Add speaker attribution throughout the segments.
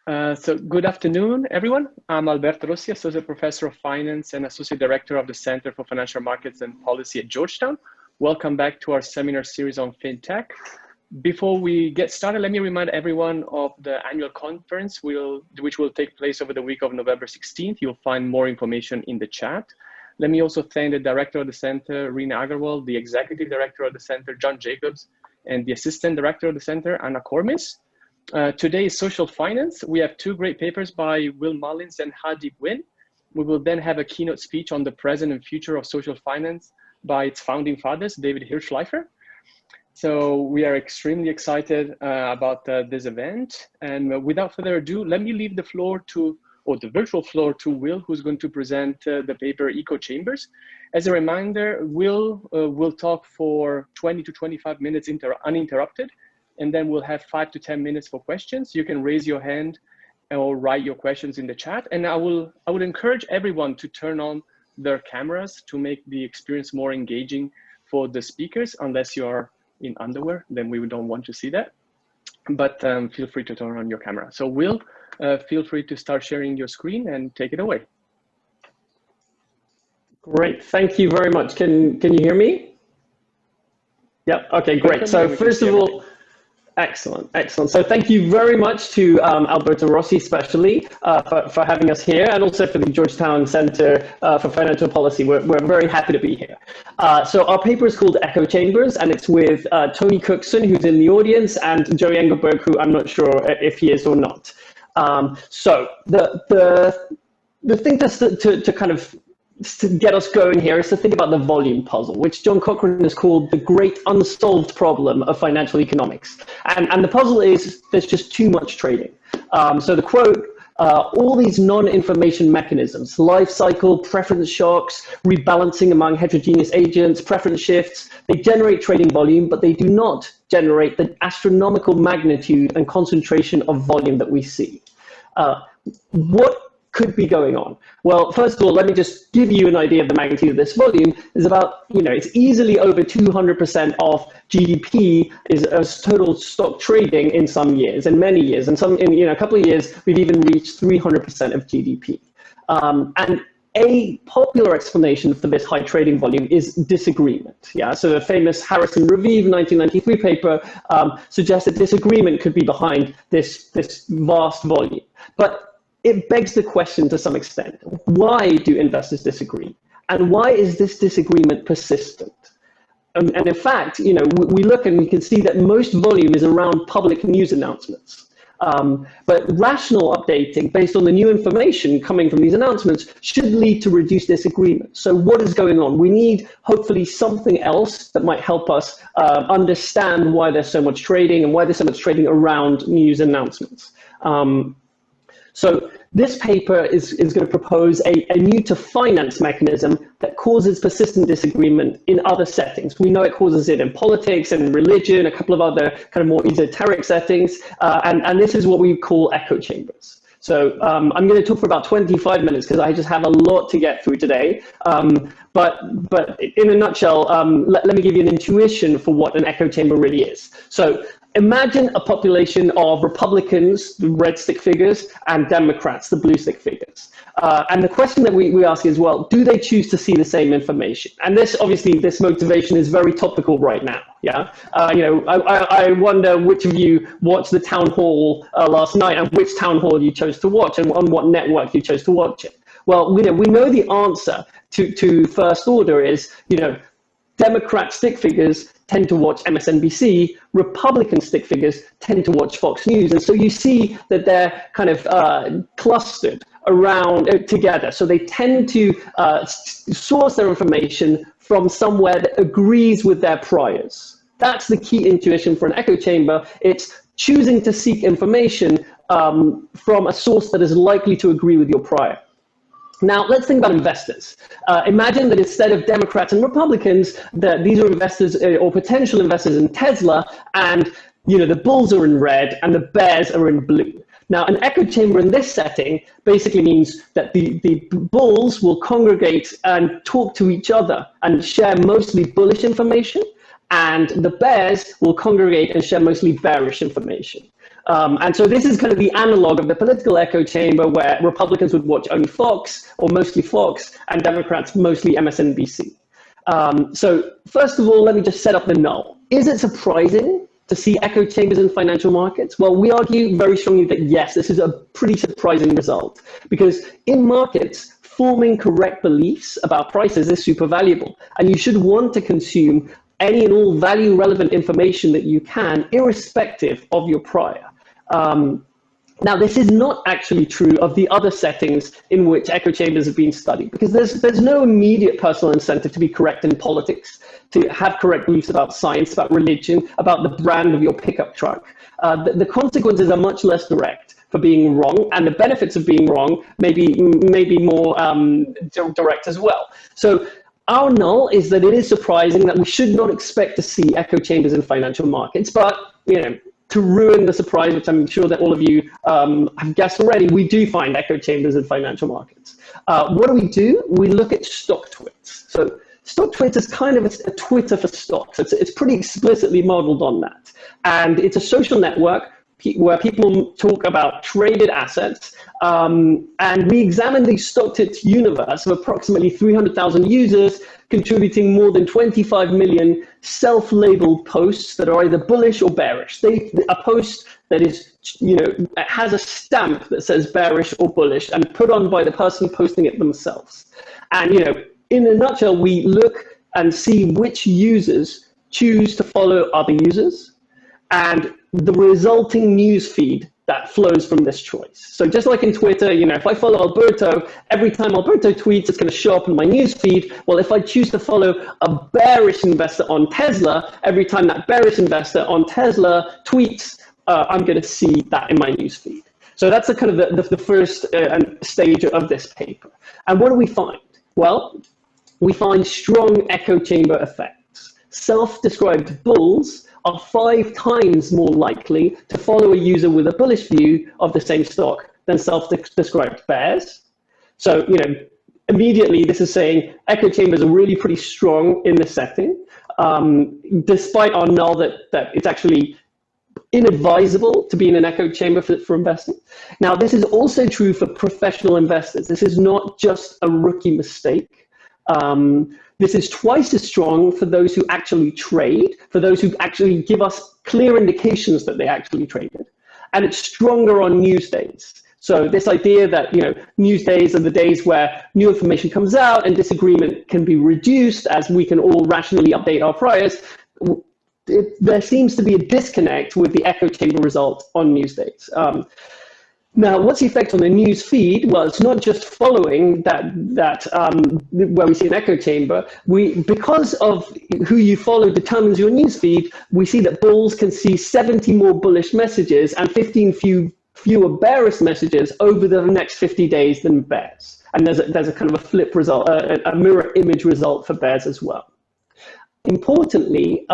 Speaker 1: So good afternoon, everyone. I'm Alberto Rossi, Associate Professor of Finance and Associate Director of the Center for Financial Markets and Policy at Georgetown. Welcome back to our seminar series on FinTech. Before we get started, let me remind everyone of the annual conference which will take place over the week of November 16th. You'll find more information in the chat. Let me also thank the Director of the Center, Rina Agarwal, the Executive Director of the Center, John Jacobs, and the Assistant Director of the Center, Anna Kormis. Today is Social Finance. We have two great papers by Will Mullins and Diep-Nguyen. We will then have a keynote speech on the present and future of social finance by its founding fathers, David Hirshleifer. So we are extremely excited about this event. And without further ado, let me leave the floor to, or the virtual floor to Will, who's going to present the paper Echo Chambers. As a reminder, Will will talk for 20 to 25 minutes uninterrupted. And then we'll have 5 to 10 minutes for questions. You can raise your hand or write your questions in the chat. And I would encourage everyone to turn on their cameras to make the experience more engaging for the speakers. Unless you are in underwear, then we don't want to see that. But feel free to turn on your camera. So Will, feel free to start sharing your screen and take it away.
Speaker 2: Great, thank you very much. Can you hear me? Yep, okay, great. So first of all, excellent. So thank you very much to Alberto Rossi, especially for having us here, and also for the Georgetown Center for Financial Policy. We're very happy to be here. So our paper is called Echo Chambers, and it's with Tony Cookson, who's in the audience, and Joey Engelberg, who I'm not sure if he is or not. So the thing to kind of to get us going here is to think about the volume puzzle, which John Cochrane has called the great unsolved problem of financial economics. And the puzzle is there's just too much trading. So the quote, all these non-information mechanisms, life cycle, preference shocks, rebalancing among heterogeneous agents, preference shifts, they generate trading volume, but they do not generate the astronomical magnitude and concentration of volume that we see. What could be going on? Well, first of all, let me just give you an idea of the magnitude of this volume. Is about, it's easily over 200% of GDP is as total stock trading in some years, in many years, and some in a couple of years we've even reached 300% of GDP. And a popular explanation for this high trading volume is disagreement. Yeah, so the famous Harrison-Raviv 1993 paper suggests that disagreement could be behind this vast volume. But it begs the question to some extent, why do investors disagree? And why is this disagreement persistent? And in fact, we look and we can see that most volume is around public news announcements. But rational updating based on the new information coming from these announcements should lead to reduced disagreement. So what is going on? We need hopefully something else that might help us understand why there's so much trading and why there's so much trading around news announcements. So this paper is going to propose a new to finance mechanism that causes persistent disagreement in other settings. We know it causes it in politics and religion, a couple of other kind of more esoteric settings, and this is what we call echo chambers. So I'm going to talk for about 25 minutes because I just have a lot to get through today. But in a nutshell, let me give you an intuition for what an echo chamber really is. So imagine a population of Republicans, the red stick figures, and Democrats, the blue stick figures. And the question that we ask is, well, do they choose to see the same information? And this, obviously, this motivation is very topical right now. Yeah, I wonder which of you watched the town hall last night and which town hall you chose to watch and on what network you chose to watch it. Well, we know the answer to first order is, Democrat stick figures tend to watch MSNBC, Republican stick figures tend to watch Fox News. And so you see that they're kind of clustered around together. So they tend to source their information from somewhere that agrees with their priors. That's the key intuition for an echo chamber. It's choosing to seek information from a source that is likely to agree with your prior. Now, let's think about investors. Imagine that instead of Democrats and Republicans, that these are investors or potential investors in Tesla, and the bulls are in red and the bears are in blue. Now, an echo chamber in this setting basically means that the bulls will congregate and talk to each other and share mostly bullish information, and the bears will congregate and share mostly bearish information. And so this is kind of the analog of the political echo chamber, where Republicans would watch only Fox, or mostly Fox, and Democrats mostly MSNBC. So first of all, let me just set up the null. Is it surprising to see echo chambers in financial markets? Well, we argue very strongly that yes, this is a pretty surprising result, because in markets, forming correct beliefs about prices is super valuable, and you should want to consume any and all value relevant information that you can, irrespective of your prior. Now, this is not actually true of the other settings in which echo chambers have been studied, because there's no immediate personal incentive to be correct in politics, to have correct beliefs about science, about religion, about the brand of your pickup truck. The consequences are much less direct for being wrong, and the benefits of being wrong may be more direct as well. So our null is that it is surprising that we should not expect to see echo chambers in financial markets, but to ruin the surprise, which I'm sure that all of you have guessed already, we do find echo chambers in financial markets. What do? We look at stock twits. So stock twits is kind of a Twitter for stocks. It's pretty explicitly modeled on that. And it's a social network where people talk about traded assets, and we examine the stock twits universe of approximately 300,000 users, contributing more than 25 million self-labeled posts that are either bullish or bearish. A post that is, has a stamp that says bearish or bullish, and put on by the person posting it themselves. And in a nutshell, we look and see which users choose to follow other users, and the resulting news feed that flows from this choice. So just like in Twitter, if I follow Alberto, every time Alberto tweets, it's going to show up in my news feed. Well, if I choose to follow a bearish investor on Tesla, every time that bearish investor on Tesla tweets, I'm going to see that in my news feed. So that's the kind of the first stage of this paper. And what do we find? Well, we find strong echo chamber effects. Self-described bulls are 5 times more likely to follow a user with a bullish view of the same stock than self-described bears. So, immediately this is saying echo chambers are really pretty strong in this setting, despite our null that it's actually inadvisable to be in an echo chamber for investing. Now, this is also true for professional investors. This is not just a rookie mistake. This is twice as strong for those who actually trade, for those who actually give us clear indications that they actually traded. And it's stronger on news days. So this idea that news days are the days where new information comes out and disagreement can be reduced as we can all rationally update our priors, there seems to be a disconnect with the echo chamber result on news days. Now, what's the effect on the news feed? Well, it's not just following that where we see an echo chamber. Because of who you follow determines your news feed, we see that bulls can see 70 more bullish messages and 15 fewer bearish messages over the next 50 days than bears. And there's a kind of a flip result, a mirror image result for bears as well. Importantly,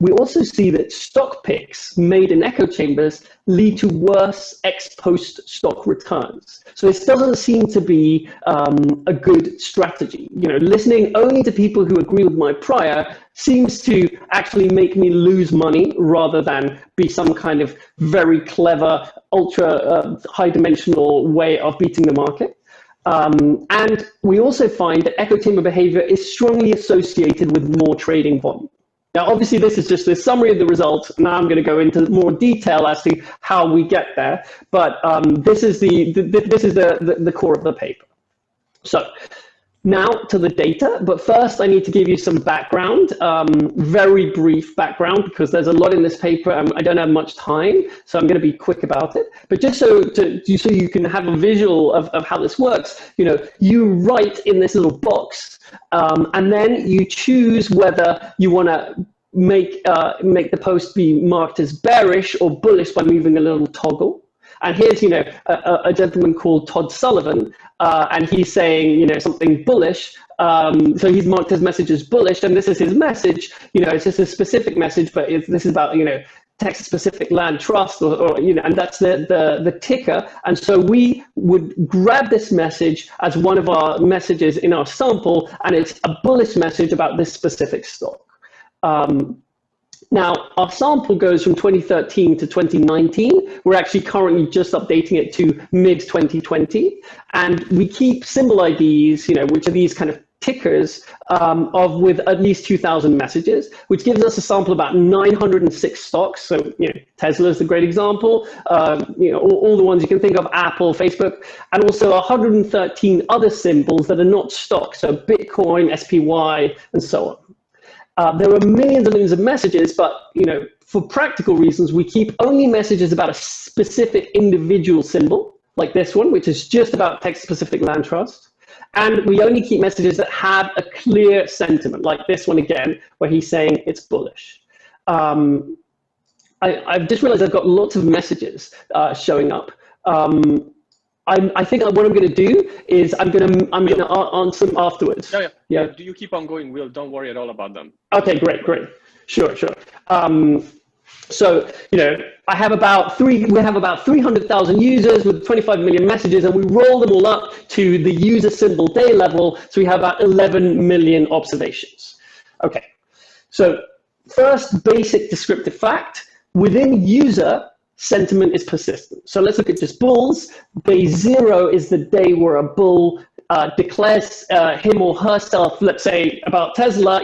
Speaker 2: we also see that stock picks made in echo chambers lead to worse ex-post stock returns. So this doesn't seem to be a good strategy. Listening only to people who agree with my prior seems to actually make me lose money rather than be some kind of very clever, ultra high-dimensional way of beating the market. And we also find that echo chamber behavior is strongly associated with more trading volume. Now, obviously, this is just a summary of the results. Now I'm going to go into more detail as to how we get there. But this is the core of the paper. So now to the data, but first I need to give you some background, very brief background, because there's a lot in this paper and I don't have much time, so I'm going to be quick about it. But just so you can have a visual of how this works, you write in this little box, and then you choose whether you want to make the post be marked as bearish or bullish by moving a little toggle. And here's, a gentleman called Todd Sullivan, and he's saying, something bullish. So he's marked his message as bullish, and this is his message. It's just a specific message, but this is about, Texas Pacific Land Trust, and that's the ticker. And so we would grab this message as one of our messages in our sample, and it's a bullish message about this specific stock. Now, our sample goes from 2013 to 2019. We're actually currently just updating it to mid-2020. And we keep symbol IDs, which are these kind of tickers with at least 2,000 messages, which gives us a sample of about 906 stocks. So, Tesla is a great example. All the ones you can think of, Apple, Facebook, and also 113 other symbols that are not stocks. So Bitcoin, SPY, and so on. There are millions and millions of messages, but for practical reasons, we keep only messages about a specific individual symbol, like this one, which is just about text-specific land trust. And we only keep messages that have a clear sentiment, like this one again, where he's saying it's bullish. I've just realized I've got lots of messages showing up. I think what I'm going to do is I'm going to answer them afterwards.
Speaker 1: Yeah. Do you keep on going, Will? Don't worry at all about them.
Speaker 2: Okay, great. Sure. So, we have about 300,000 users with 25 million messages, and we roll them all up to the user symbol day level. So we have about 11 million observations. Okay. So first basic descriptive fact, within user, sentiment is persistent. So let's look at just bulls. Day 0 is the day where a bull declares him or herself, let's say about Tesla,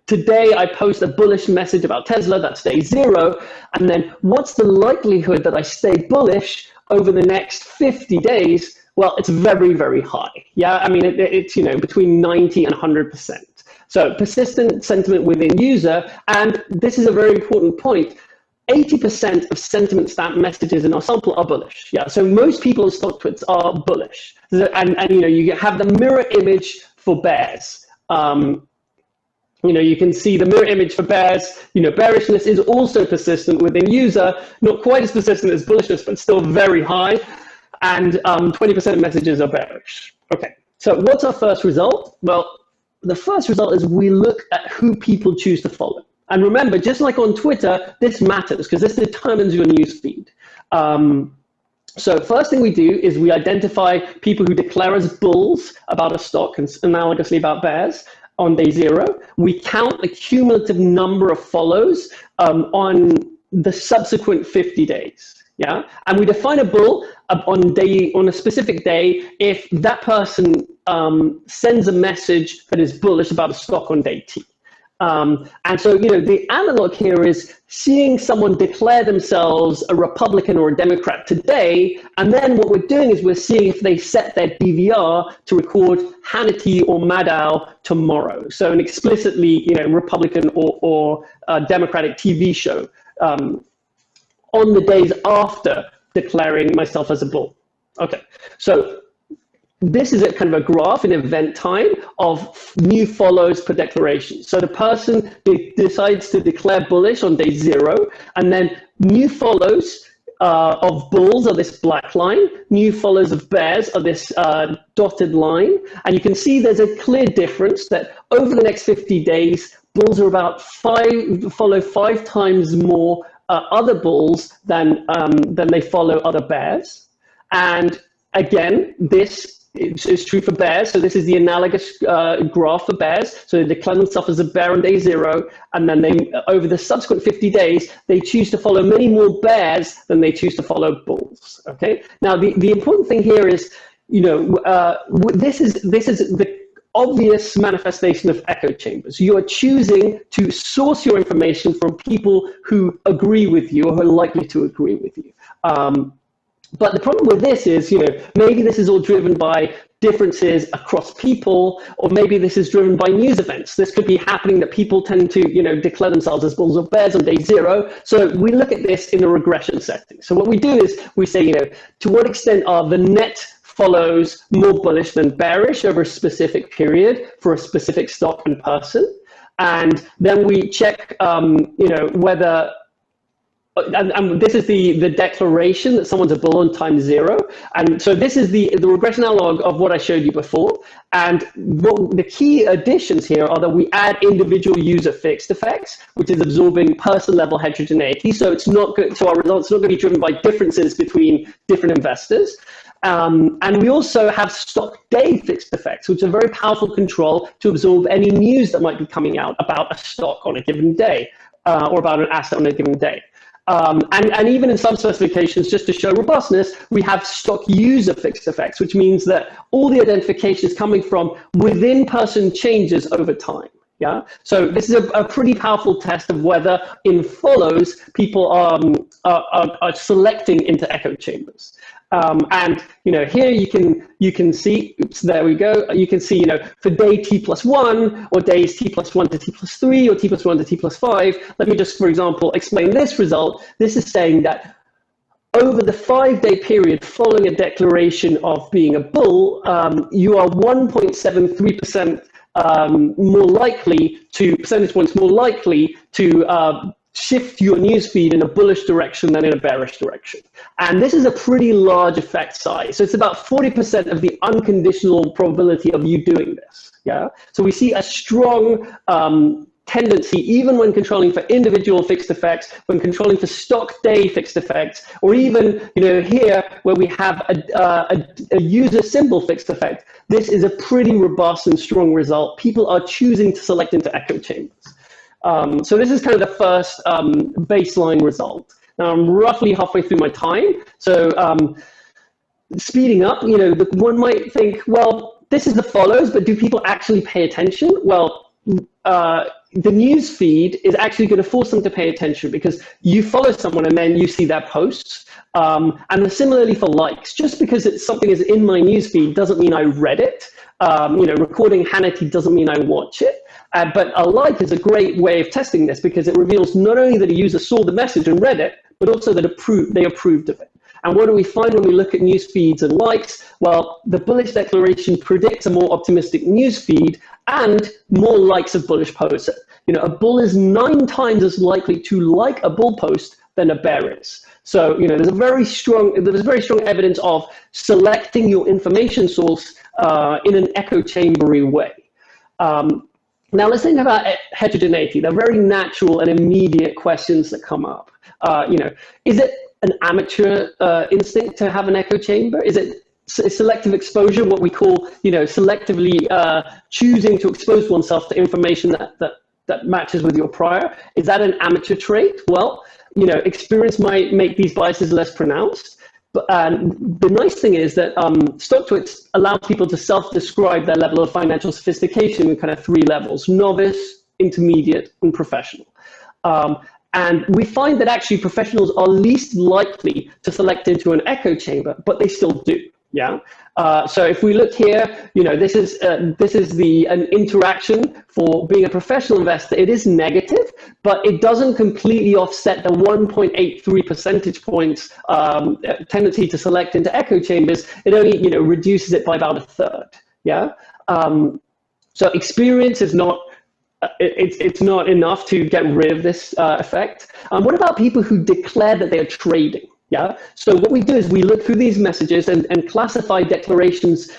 Speaker 2: today I post a bullish message about Tesla, that's day 0. And then what's the likelihood that I stay bullish over the next 50 days? Well, it's very, very high. Yeah, I mean, it's, between 90 and 100%. So persistent sentiment within user, and this is a very important point, 80% of sentiment stamp messages in our sample are bullish. Yeah, so most people on stock tweets are bullish. And you have the mirror image for bears. You can see the mirror image for bears. Bearishness is also persistent within user, not quite as persistent as bullishness, but still very high. And 20% of messages are bearish. Okay, so what's our first result? Well, the first result is we look at who people choose to follow. And remember, just like on Twitter, this matters because this determines your news feed. So first thing we do is we identify people who declare as bulls about a stock and analogously about bears on day 0. We count the cumulative number of follows on the subsequent 50 days. Yeah, and we define a bull on a specific day if that person sends a message that is bullish about a stock on day T. And so, the analog here is seeing someone declare themselves a Republican or a Democrat today, and then what we're doing is we're seeing if they set their DVR to record Hannity or Maddow tomorrow. So an explicitly, Republican or Democratic TV show on the days after declaring myself as a bull. Okay, so this is a kind of a graph in event time of new follows per declaration. So the person decides to declare bullish on day 0, and then new follows of bulls are this black line, new follows of bears are this dotted line, and you can see there's a clear difference that over the next 50 days, bulls are follow 5 times more other bulls than they follow other bears. And again, this is true for bears. So this is the analogous graph for bears. So they declare themselves as a bear on day 0, and then over the subsequent 50 days, they choose to follow many more bears than they choose to follow bulls. Okay. Now the important thing here is, this is the obvious manifestation of echo chambers. You are choosing to source your information from people who agree with you or who are likely to agree with you. But the problem with this is, maybe this is all driven by differences across people, or maybe this is driven by news events. This could be happening that people tend to, declare themselves as bulls or bears on day 0. So we look at this in a regression setting. So what we do is we say, to what extent are the net follows more bullish than bearish over a specific period for a specific stock and person? And then we check, whether, and this is the declaration that someone's a bull on time 0. And so this is the regression analog of what I showed you before. And the key additions here are that we add individual user fixed effects, which is absorbing person level heterogeneity. So it's not good, so our results are not going to be driven by differences between different investors. And we also have stock day fixed effects, which are very powerful control to absorb any news that might be coming out about a stock on a given day. or about an asset on a given day. And even in some specifications, just to show robustness, we have stock user fixed effects, which means that all the identification is coming from within person changes over time. Yeah, so this is a pretty powerful test of whether in follows people are selecting into echo chambers. And here you can see, oops, there we go. You can see, for day t+1 or days t+1 to t+3 or t+1 to t+5. Let me just, for example, explain this result. This is saying that over the 5-day period following a declaration of being a bull, you are 1.73% more likely to, percentage points more likely to shift your newsfeed in a bullish direction than in a bearish direction. And this is a pretty large effect size. So it's about 40% of the unconditional probability of you doing this. Yeah. So we see a strong tendency, even when controlling for individual fixed effects, when controlling for stock day fixed effects, or even here where we have a user symbol fixed effect. This is a pretty robust and strong result. People are choosing to select into echo chambers. So this is kind of the first baseline result. Now I'm roughly halfway through my time. So speeding up, one might think, well, this is the follows, but do people actually pay attention? Well, the news feed is actually going to force them to pay attention because you follow someone and then you see their posts. And similarly for likes, just because something is in my news feed doesn't mean I read it. Recording Hannity doesn't mean I watch it. But a like is a great way of testing this because it reveals not only that a user saw the message and read it, but also that they approved of it. And what do we find when we look at news feeds and likes? Well, the bullish declaration predicts a more optimistic news feed and more likes of bullish posts. A bull is 9 times as likely to like a bull post than a bear is. So, there's very strong evidence of selecting your information source in an echo chambery way. Now let's think about heterogeneity. They're very natural and immediate questions that come up. Is it an amateur instinct to have an echo chamber? Is it selective exposure, what we call, selectively choosing to expose oneself to information that matches with your prior? Is that an amateur trait? Well, experience might make these biases less pronounced. But the nice thing is that StockTwits allows people to self-describe their level of financial sophistication in kind of 3 levels: novice, intermediate, and professional. And we find that actually professionals are least likely to select into an echo chamber, but they still do. Yeah. So if we look here, this is an interaction for being a professional investor. It is negative, but it doesn't completely offset the 1.83 percentage points tendency to select into echo chambers. It only reduces it by about 1/3. Yeah. So experience is not. It's not enough to get rid of this effect. What about people who declare that they are trading? Yeah. So what we do is we look through these messages and classify declarations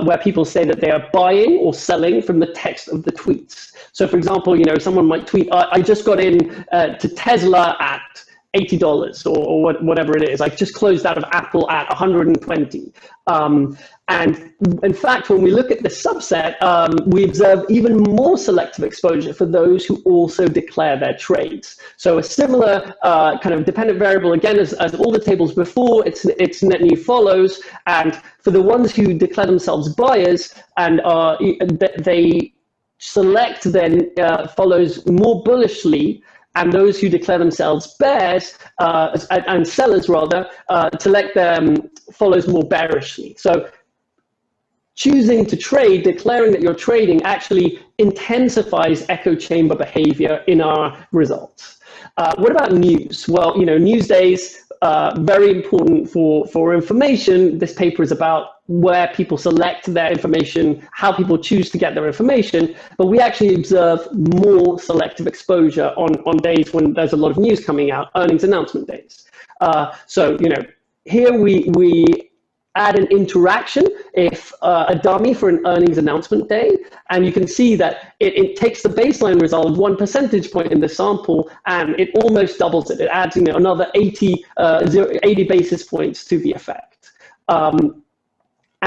Speaker 2: where people say that they are buying or selling from the text of the tweets. So for example, someone might tweet, I just got in to Tesla at $80 or whatever it is. I just closed out of Apple at 120. And in fact, when we look at the subset, we observe even more selective exposure for those who also declare their trades. So a similar kind of dependent variable, again, as all the tables before, it's net new follows. And for the ones who declare themselves buyers and they select then follows more bullishly, and those who declare themselves bears and sellers rather select them follows more bearishly. So choosing to trade, declaring that you're trading, actually intensifies echo chamber behavior in our results. What about news? Well, news days, very important for information. This paper is about where people select their information, how people choose to get their information, but we actually observe more selective exposure on days when there's a lot of news coming out, earnings announcement days. So, here we add an interaction if a dummy for an earnings announcement day, and you can see that it takes the baseline result of 1 percentage point in the sample and it almost doubles it. It adds another 80 basis points to the effect.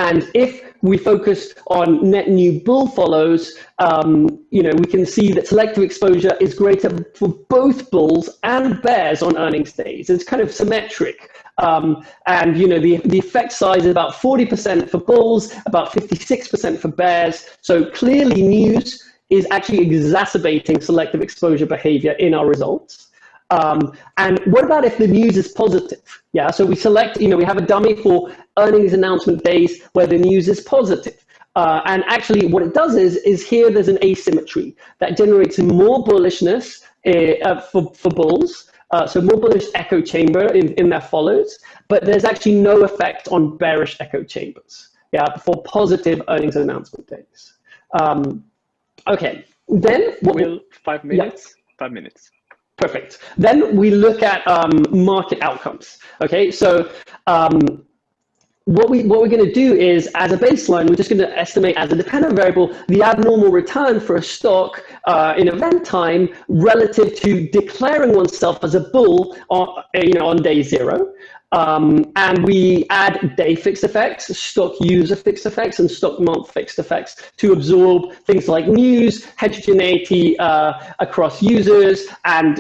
Speaker 2: And if we focus on net new bull follows, we can see that selective exposure is greater for both bulls and bears on earnings days. It's kind of symmetric. And the effect size is about 40% for bulls, about 56% for bears. So clearly news is actually exacerbating selective exposure behavior in our results. And what about if the news is positive? Yeah, so we select, we have a dummy for earnings announcement days where the news is positive. And actually what it does is here there's an asymmetry that generates more bullishness for bulls. So more bullish echo chamber in their follows, but there's actually no effect on bearish echo chambers, for positive earnings announcement days. Okay, then what
Speaker 1: 5 minutes? Yeah. 5 minutes.
Speaker 2: Perfect. Then we look at market outcomes. Okay, so what we're going to do is, as a baseline, we're just going to estimate as a dependent variable the abnormal return for a stock in event time relative to declaring oneself as a bull on day 0. And we add day fixed effects, stock user fixed effects, and stock month fixed effects to absorb things like news, heterogeneity across users, and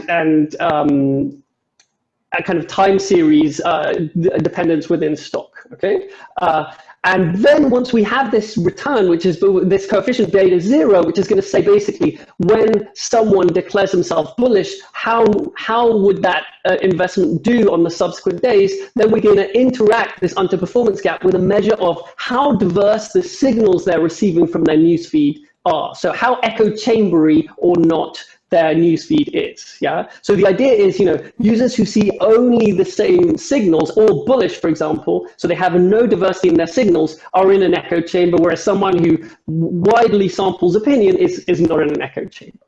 Speaker 2: a kind of time series dependence within stock. Okay. And then once we have this return, which is this coefficient beta 0, which is going to say basically when someone declares themselves bullish, how would that investment do on the subsequent days, then we're going to interact this underperformance gap with a measure of how diverse the signals they're receiving from their newsfeed are. So how echo chambery or not their newsfeed is. Yeah. So the idea is, users who see only the same signals, or bullish, for example, so they have no diversity in their signals, are in an echo chamber, whereas someone who widely samples opinion is not in an echo chamber.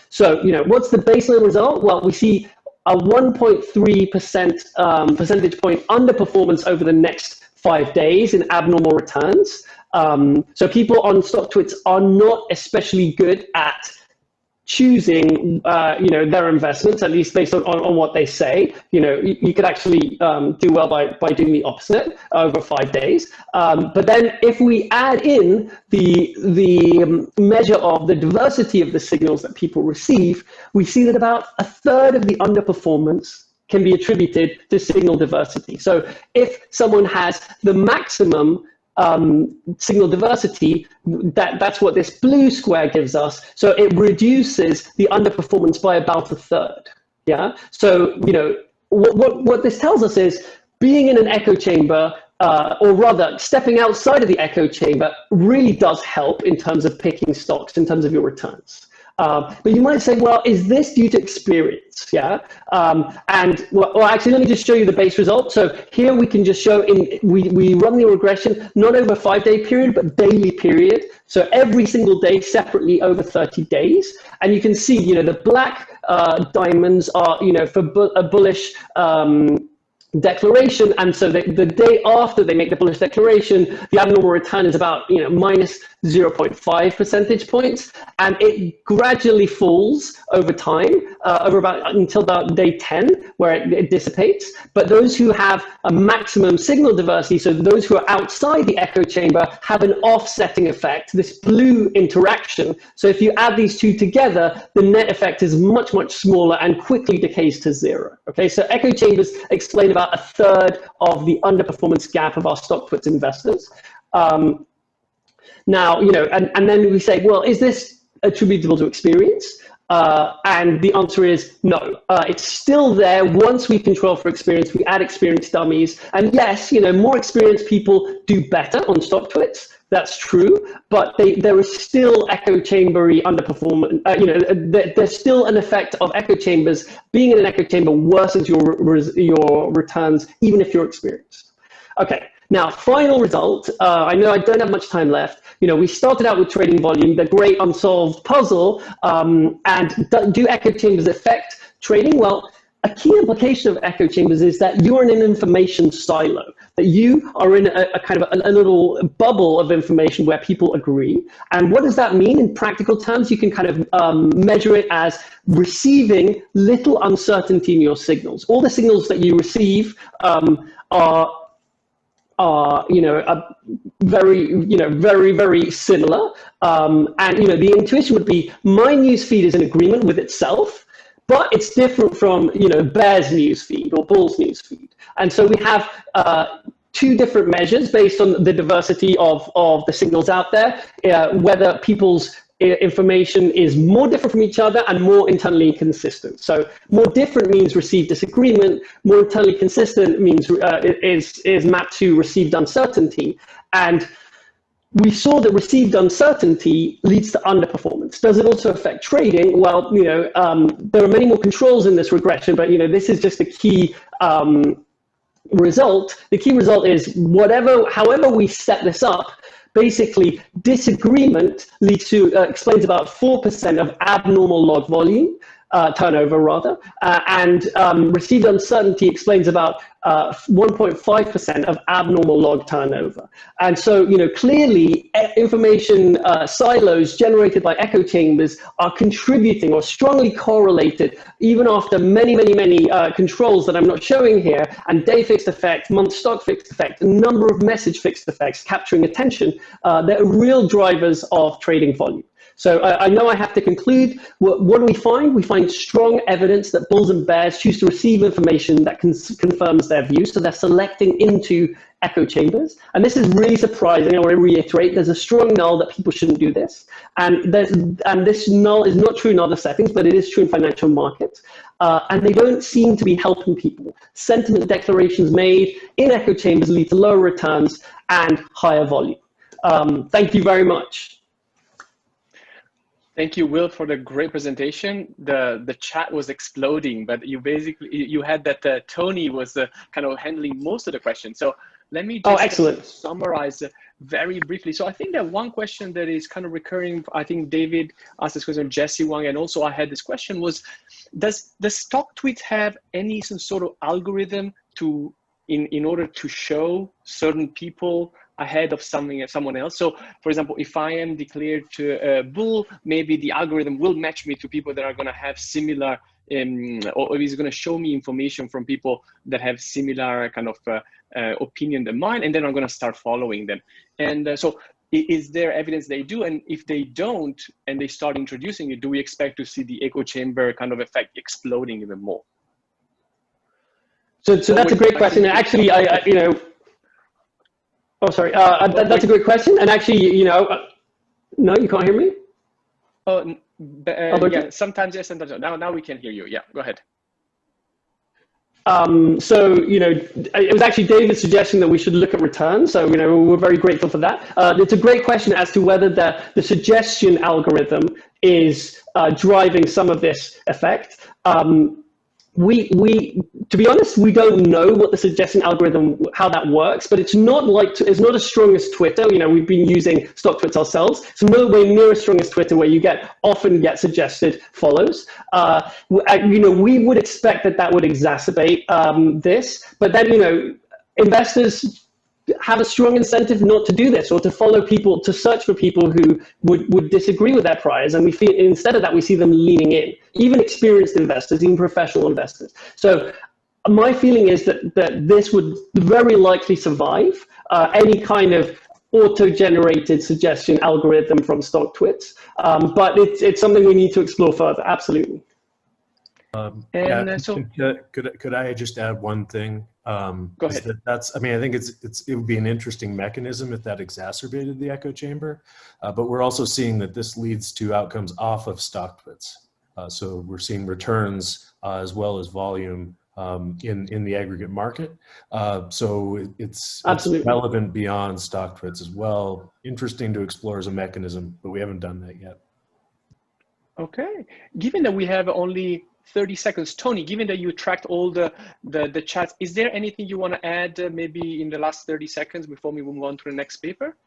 Speaker 2: So what's the baseline result? Well, we see a 1.3% percentage point underperformance over the next 5 days in abnormal returns. So people on StockTwits are not especially good at choosing their investments, at least based on what they say. You could actually do well by doing the opposite over 5 days. But then if we add in the measure of the diversity of the signals that people receive, we see that about a third of the underperformance can be attributed to signal diversity. So if someone has the maximum signal diversity, that's what this blue square gives us. So it reduces the underperformance by about a third. Yeah. So what this tells us is being in an echo chamber, or rather stepping outside of the echo chamber, really does help in terms of picking stocks, in terms of your returns. But you might say, well, is this due to experience? Yeah. Actually, let me just show you the base result. So here we can just show we run the regression, not over a 5-day period, but daily period. So every single day separately over 30 days. And you can see, the black diamonds are, for a bullish declaration, and so the day after they make the bullish declaration, the abnormal return is about minus 0.5 percentage points, and it gradually falls over time, until about day 10, where it dissipates. But those who have a maximum signal diversity, so those who are outside the echo chamber, have an offsetting effect, this blue interaction. So if you add these two together, the net effect is much, much smaller and quickly decays to 0. Okay, so echo chambers explain about a third of the underperformance gap of our StockTwits investors. Now, and then we say, well, is this attributable to experience? And the answer is no. It's still there. Once we control for experience, we add experienced dummies. And yes, more experienced people do better on StockTwits. That's true, but there is still echo chambery underperformance. There's still an effect of echo chambers. Being in an echo chamber worsens your returns, even if you're experienced. Okay, now final result. I know I don't have much time left. We started out with trading volume, the great unsolved puzzle, and do echo chambers affect trading? Well, a key implication of echo chambers is that you're in an information silo, that you are in a kind of a little bubble of information where people agree. And what does that mean in practical terms? You can kind of measure it as receiving little uncertainty in your signals. All the signals that you receive are are, very similar. And, the intuition would be my newsfeed is in agreement with itself, but it's different from, Bear's newsfeed or Bull's newsfeed. And so we have two different measures based on the diversity of the signals out there, whether people's information is more different from each other and more internally consistent. So more different means received disagreement, more internally consistent means is mapped to received uncertainty. And we saw that received uncertainty leads to underperformance. Does it also affect trading? Well, there are many more controls in this regression, but this is just a key result. The key result is however we set this up, basically disagreement leads to explains about 4% of abnormal log volume, turnover rather, and received uncertainty explains about 1.5% of abnormal log turnover. And so, clearly information silos generated by echo chambers are contributing or strongly correlated even after many controls that I'm not showing here, and day fixed effect, month stock fixed effect, a number of message fixed effects capturing attention. They're real drivers of trading volume. So I know I have to conclude. What do we find? We find strong evidence that bulls and bears choose to receive information that confirms their views. So they're selecting into echo chambers. And this is really surprising. I want to reiterate, there's a strong null that people shouldn't do this. And this null is not true in other settings, but it is true in financial markets. And they don't seem to be helping people. Sentiment declarations made in echo chambers lead to lower returns and higher volume. Thank you very much.
Speaker 1: Thank you, Will, for the great presentation. The chat was exploding, but you had that Tony was kind of handling most of the questions. So let me just summarize very briefly. So I think that one question that is kind of recurring, I think David asked this question, Jesse Wang, and also I had this question was, does the StockTwit have some sort of algorithm in order to show certain people ahead of someone else? So for example, if I am declared to bull, maybe the algorithm will match me to people that are going to have similar or is going to show me information from people that have similar kind of opinion than mine, and then I'm going to start following them. And so is there evidence they do? And if they don't and they start introducing it, do we expect to see the echo chamber kind of effect exploding even more?
Speaker 2: So that's a great question. Actually, oh, sorry. That's a great question. And actually, no, you can't hear me?
Speaker 1: Oh, yeah, sometimes yes, sometimes no. Now we can hear you. Yeah, go ahead.
Speaker 2: So, it was actually David's suggestion that we should look at returns. So, we're very grateful for that. It's a great question as to whether the suggestion algorithm is driving some of this effect. To be honest, we don't know what the suggestion algorithm, how that works, but it's not as strong as Twitter. We've been using StockTwits ourselves. It's nowhere near as strong as Twitter, where you often get suggested follows. We would expect that would exacerbate this, but then, investors have a strong incentive not to do this or to follow people, to search for people who would disagree with their priors. And instead of that, we see them leaning in, even experienced investors, even professional investors. So my feeling is that this would very likely survive any kind of auto-generated suggestion algorithm from StockTwits. But it's something we need to explore further, absolutely.
Speaker 3: Could I just add one thing?
Speaker 1: Go ahead.
Speaker 3: I think it would be an interesting mechanism if that exacerbated the echo chamber, but we're also seeing that this leads to outcomes off of StockTwits. So we're seeing returns as well as volume in the aggregate market. So it's relevant beyond StockTwits as well. Interesting to explore as a mechanism, but we haven't done that yet.
Speaker 1: Okay, given that we have only 30 seconds, Tony, given that you tracked all the chats, is there anything you want to add maybe in the last 30 seconds before we move on to the next paper?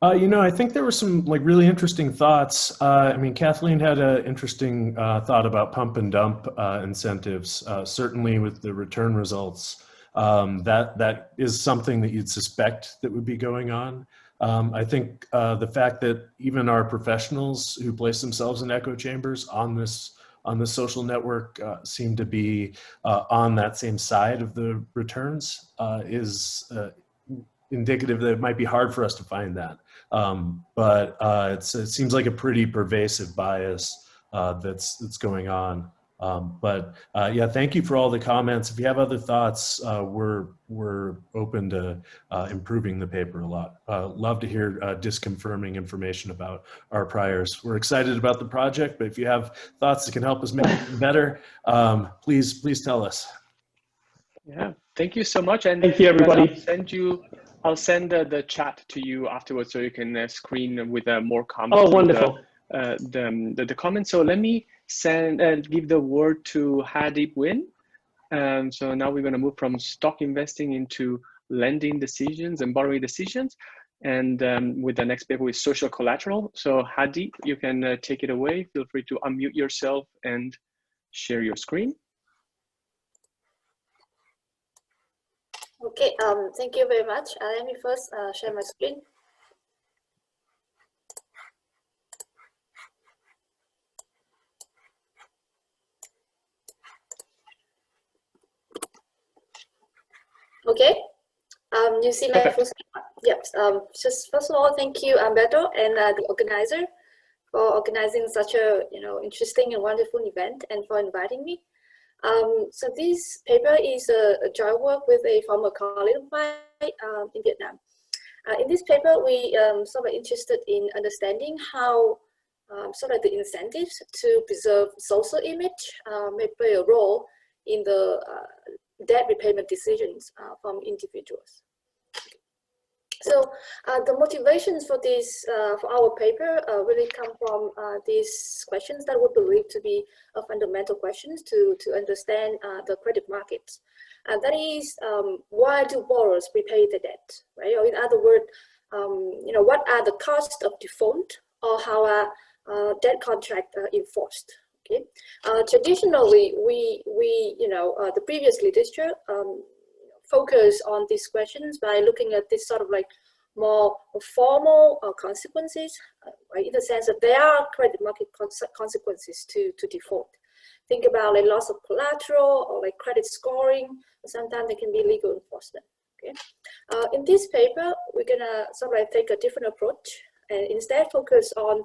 Speaker 3: I think there were some really interesting thoughts. Kathleen had an interesting thought about pump and dump incentives, certainly with the return results. That is something that you'd suspect that would be going on. I think the fact that even our professionals who place themselves in echo chambers on this social network seem to be on that same side of the returns is indicative that it might be hard for us to find that. But it seems like a pretty pervasive bias that's going on. Yeah, thank you for all the comments. If you have other thoughts, we're open to improving the paper a lot. Love to hear disconfirming information about our priors. We're excited about the project, but if you have thoughts that can help us make it better, please tell us.
Speaker 1: Yeah, thank you so much. And
Speaker 2: thank you, everybody.
Speaker 1: I'll send the chat to you afterwards so you can screen with more comments.
Speaker 2: Oh, wonderful.
Speaker 1: The comments. So let me give the word to Diep-Nguyen. So now we're going to move from stock investing into lending decisions and borrowing decisions. And with the next paper with social collateral. So Diep, you can take it away. Feel free to unmute yourself and share your screen.
Speaker 4: Okay, thank you very much. Let me first share my screen. Okay, you see my full screen? Yep. Just first of all, thank you, Alberto, and the organizer for organizing such a interesting and wonderful event, and for inviting me. So this paper is a joint work with a former colleague of mine in Vietnam. In this paper, we sort of interested in understanding how sort of the incentives to preserve social image may play a role in the debt repayment decisions from individuals. So the motivations for this, for our paper, really come from these questions that we believe to be fundamental questions to understand the credit markets. That is, why do borrowers repay the debt, right? Or in other words, what are the costs of default, or how are debt contracts enforced? Okay. Traditionally, the previous literature focus on these questions by looking at this sort of like more formal consequences, right? In the sense that there are credit market consequences to default. Think about like loss of collateral or like credit scoring, or sometimes they can be legal enforcement. Okay. In this paper, we're gonna sort of like take a different approach and instead focus on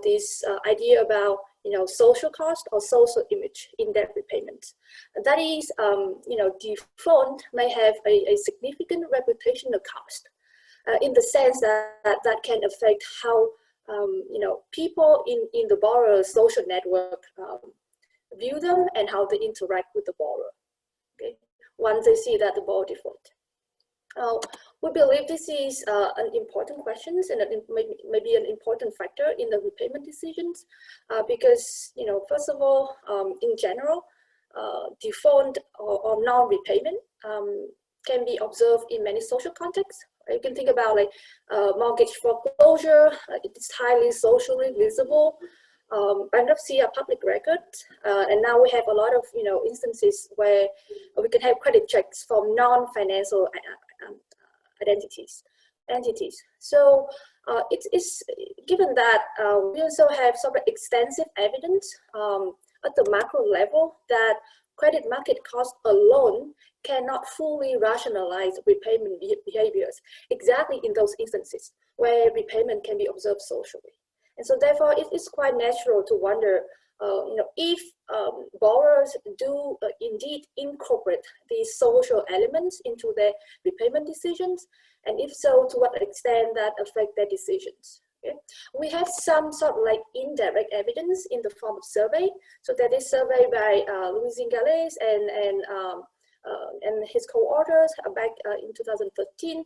Speaker 4: this idea about social cost or social image in debt repayment. That is, default may have a significant reputational cost in the sense that that can affect how people in the borrower's social network view them and how they interact with the borrower. Okay, once they see that the borrower default. We believe this is an important question and maybe an important factor in the repayment decisions because, first of all, in general, default or non-repayment can be observed in many social contexts. You can think about like mortgage foreclosure, it's highly socially visible. Bankruptcy are public records, and now we have a lot of instances where we can have credit checks from non-financial entities. So it's given that we also have sort of extensive evidence at the macro level that credit market costs alone cannot fully rationalize repayment behaviors exactly in those instances where repayment can be observed socially. And so therefore it is quite natural to wonder if borrowers do indeed incorporate these social elements into their repayment decisions, and if so, to what extent that affect their decisions. Okay. We have some sort of like indirect evidence in the form of survey. So that is survey by Louis Gales and his co-authors back in 2013.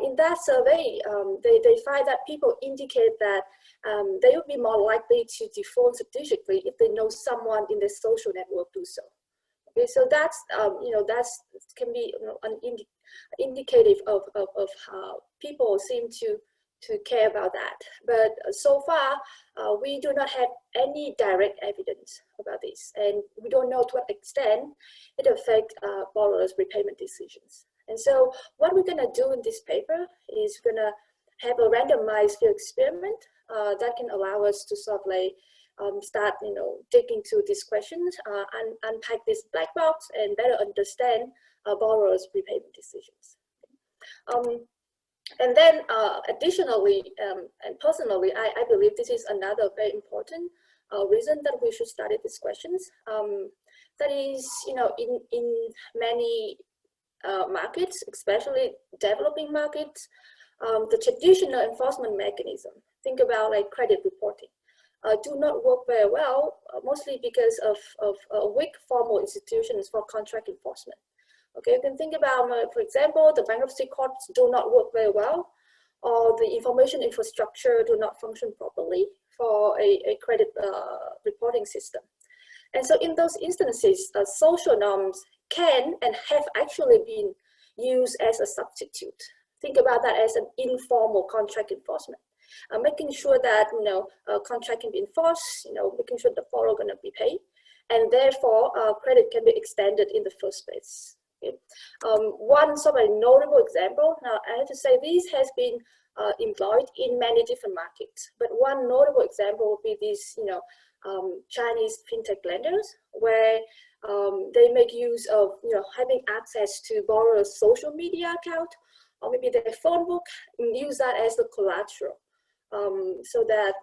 Speaker 4: In that survey, they find that people indicate that they would be more likely to default strategically if they know someone in their social network do so. Okay, so that's that's can be an indicative of how people seem to care about that. But so far, we do not have any direct evidence about this, and we don't know to what extent it affects borrowers' repayment decisions. And so what we're gonna do in this paper is we're gonna have a randomized field experiment that can allow us to sort of like start, digging into these questions and unpack this black box and better understand borrowers' repayment decisions. And then additionally, and personally, I believe this is another very important reason that we should study these questions. That is, in many markets, especially developing markets, the traditional enforcement mechanism, think about like credit reporting, do not work very well, mostly because of weak formal institutions for contract enforcement. Okay, you can think about, for example, the bankruptcy courts do not work very well, or the information infrastructure do not function properly for a credit reporting system. And so in those instances, social norms can and have actually been used as a substitute. Think about that as an informal contract enforcement, making sure that contract can be enforced, making sure the borrower going to be paid, and therefore credit can be extended in the first place. Okay. One sort of notable example. Now I have to say this has been employed in many different markets, but one notable example would be these, Chinese fintech lenders, where they make use of having access to borrowers' social media account or maybe their phone book, and use that as the collateral, so that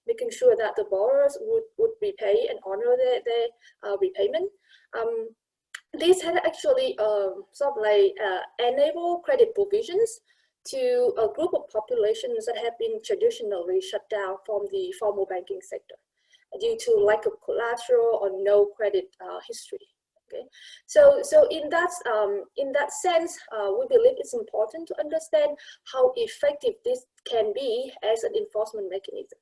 Speaker 4: making sure that the borrowers would repay and honor their repayment. This had actually sort of like enable credit provisions to a group of populations that have been traditionally shut down from the formal banking sector due to lack of collateral or no credit history. Okay, so in that sense, we believe it's important to understand how effective this can be as an enforcement mechanism.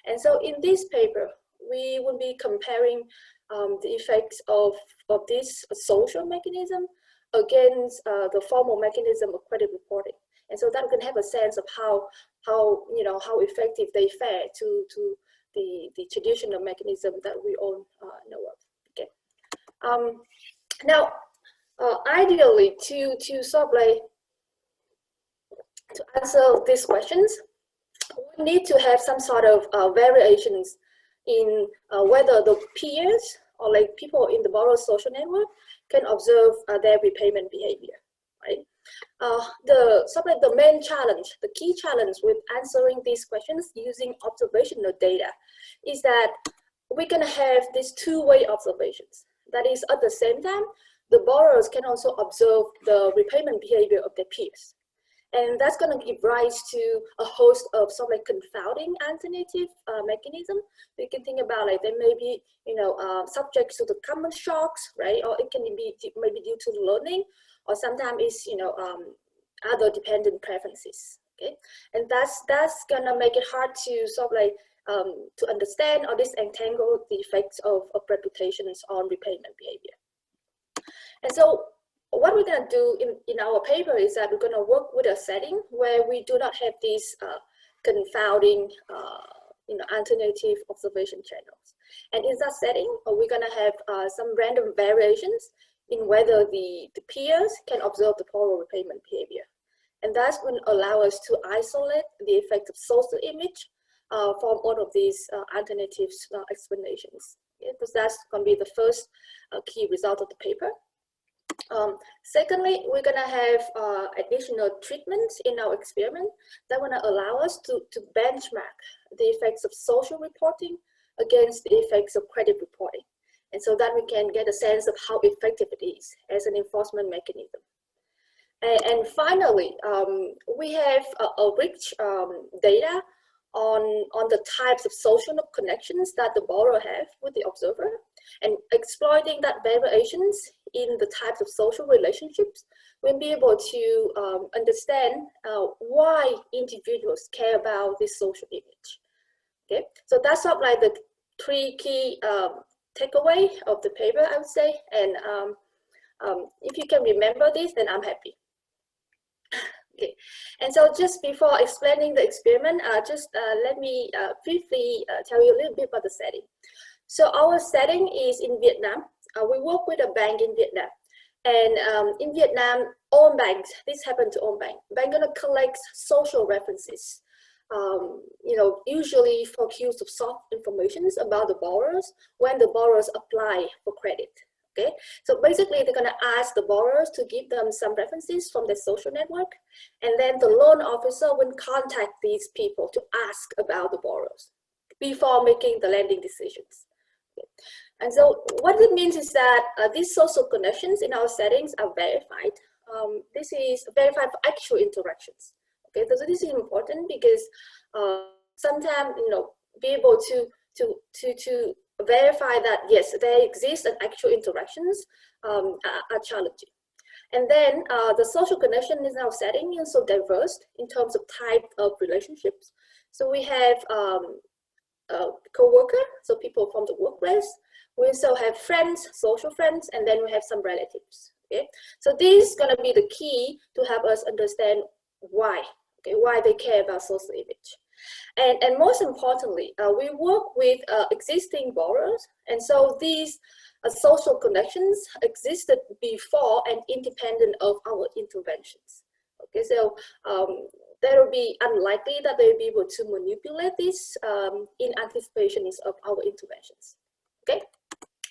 Speaker 4: And so in this paper, we will be comparing the effects of this social mechanism against the formal mechanism of credit reporting. And so that we can have a sense of how effective they fare to the traditional mechanism that we all know of. Okay. Now, ideally, to sort of like to answer these questions, we need to have some sort of variations in whether the peers or like people in the borrower social network can observe their repayment behavior, right? The main challenge, the key challenge with answering these questions using observational data is that we're gonna have these two-way observations. That is, at the same time, the borrowers can also observe the repayment behavior of their peers. And that's going to give rise to a host of sort of like confounding alternative mechanism. You can think about like they may be, subject to the common shocks, right? Or it can be maybe due to learning, or sometimes it's, other dependent preferences. Okay, and that's gonna make it hard to sort of like to understand or disentangle the effects of reputations on repayment behavior. And so what we're going to do in our paper is that we're going to work with a setting where we do not have these confounding alternative observation channels. And in that setting, we're going to have some random variations in whether the peers can observe the borrower repayment behavior. And that's going to allow us to isolate the effect of social image from all of these alternative explanations. Okay? Because that's going to be the first key result of the paper. Secondly, we're going to have additional treatments in our experiment that are going to allow us to benchmark the effects of social reporting against the effects of credit reporting. And so that we can get a sense of how effective it is as an enforcement mechanism. And finally, we have a rich data on the types of social connections that the borrower have with the observer, and exploiting that variations in the types of social relationships, we'll be able to understand why individuals care about this social image. Okay, so that's sort of like the three key takeaway of the paper, I would say. And if you can remember this, then I'm happy. Okay, and so just before explaining the experiment, let me briefly tell you a little bit about the setting. So our setting is in Vietnam. We work with a bank in Vietnam, and in Vietnam, all banks, this happened to all banks, banks gonna collect social references, usually for cues of soft information about the borrowers when the borrowers apply for credit. Okay, so basically they're going to ask the borrowers to give them some references from their social network, and then the loan officer will contact these people to ask about the borrowers before making the lending decisions. Okay. And so what it means is that these social connections in our settings are verified. This is verified for actual interactions. Okay, so this is important because sometimes, you know, be able to verify that yes, there exist and actual interactions are challenging. And then the social connection in our setting is so diverse in terms of type of relationships. So we have co-worker, so people from the workplace. We also have friends, social friends, and then we have some relatives. Okay, so this is going to be the key to help us understand why, okay, why they care about social image. And most importantly, we work with existing borrowers, and so these social connections existed before and independent of our interventions. Okay, so that will be unlikely that they will be able to manipulate this in anticipation of our interventions. Okay,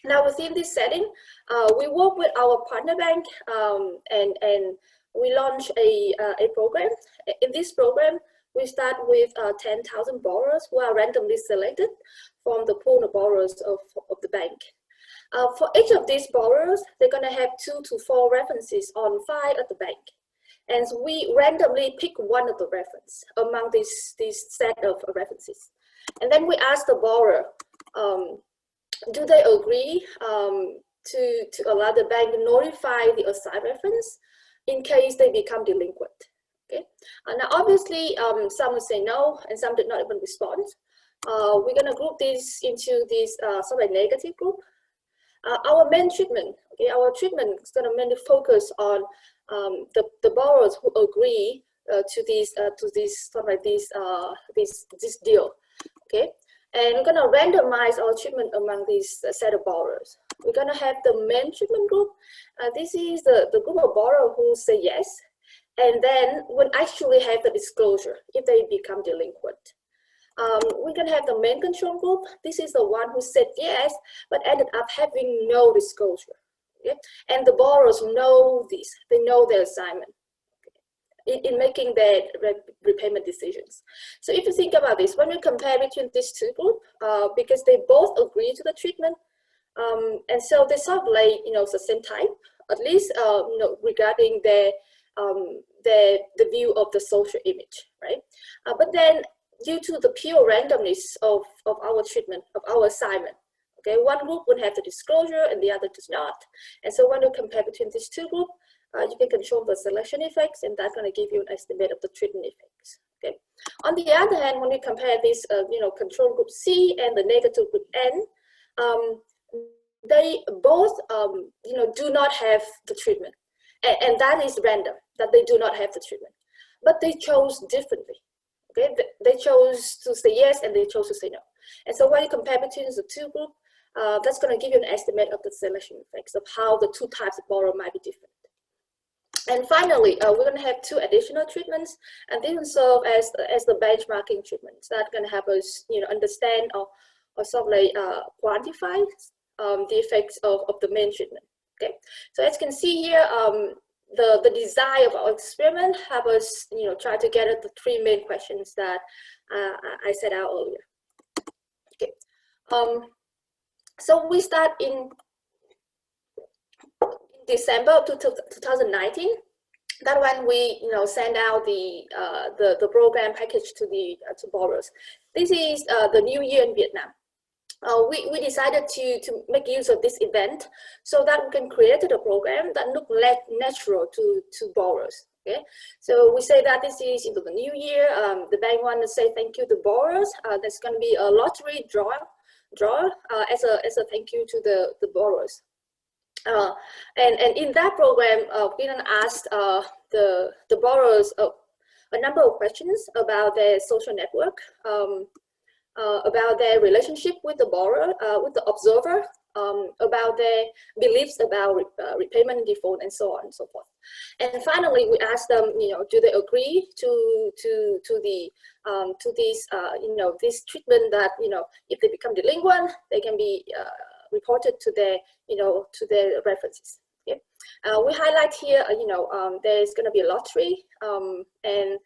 Speaker 4: now within this setting, we work with our partner bank, and we launch a program. In this program, we start with 10,000 borrowers who are randomly selected from the pool of borrowers of the bank. For each of these borrowers, they're going to have 2 to 4 references on file at the bank. And so we randomly pick one of the reference among this set of references. And then we ask the borrower, do they agree to allow the bank to notify the assigned reference in case they become delinquent? Okay. Now, obviously, some will say no, and some did not even respond. We're going to group this into this sort of negative group. Our main treatment, okay, our treatment is going to mainly focus on the borrowers who agree to this sort of like this deal, okay. And we're going to randomize our treatment among these set of borrowers. We're going to have the main treatment group. This is the group of borrowers who say yes, and then will actually have the disclosure if they become delinquent. We're going to have the main control group. This is the one who said yes, but ended up having no disclosure. Okay? And the borrowers know this. They know their assignment in making their repayment decisions. So if you think about this, when we compare between these two groups, because they both agree to the treatment, and so they sort of like, you know, the same type, at least, you know, regarding the view of the social image, right? But then due to the pure randomness of our treatment, of our assignment, okay, one group would have the disclosure and the other does not. And so when you compare between these two groups, you can control the selection effects, and that's going to give you an estimate of the treatment effects. Okay. On the other hand, when we compare this, you know, control group C and the negative group N, they both, you know, do not have the treatment, and that is random, that they do not have the treatment, but they chose differently. Okay, they chose to say yes and they chose to say no. And so when you compare between the two groups, that's going to give you an estimate of the selection effects of how the two types of borrower might be different. And finally, we're going to have 2 additional treatments, and they will serve as the benchmarking treatments that going to help us, you know, understand or sort of like quantify the effects of the main treatment. Okay, so as you can see here, the design of our experiment help us, you know, try to get at the 3 main questions that I set out earlier. Okay, so we start in December of 2019. That when we, you know, send out the program package to borrowers. This is the New Year in Vietnam. We decided to make use of this event so that we can create a program that look natural to borrowers. Okay, so we say that this is into the new year. The bank want to say thank you to borrowers. There's going to be a lottery draw as a thank you to the borrowers. And in that program, we then asked the borrowers a number of questions about their social network, about their relationship with the borrower, with the observer, about their beliefs about repayment default, and so on and so forth. And finally, we asked them, you know, do they agree to this, you know, this treatment that, you know, if they become delinquent, they can be reported to their, to their references. Okay? We highlight here, there's going to be a lottery, and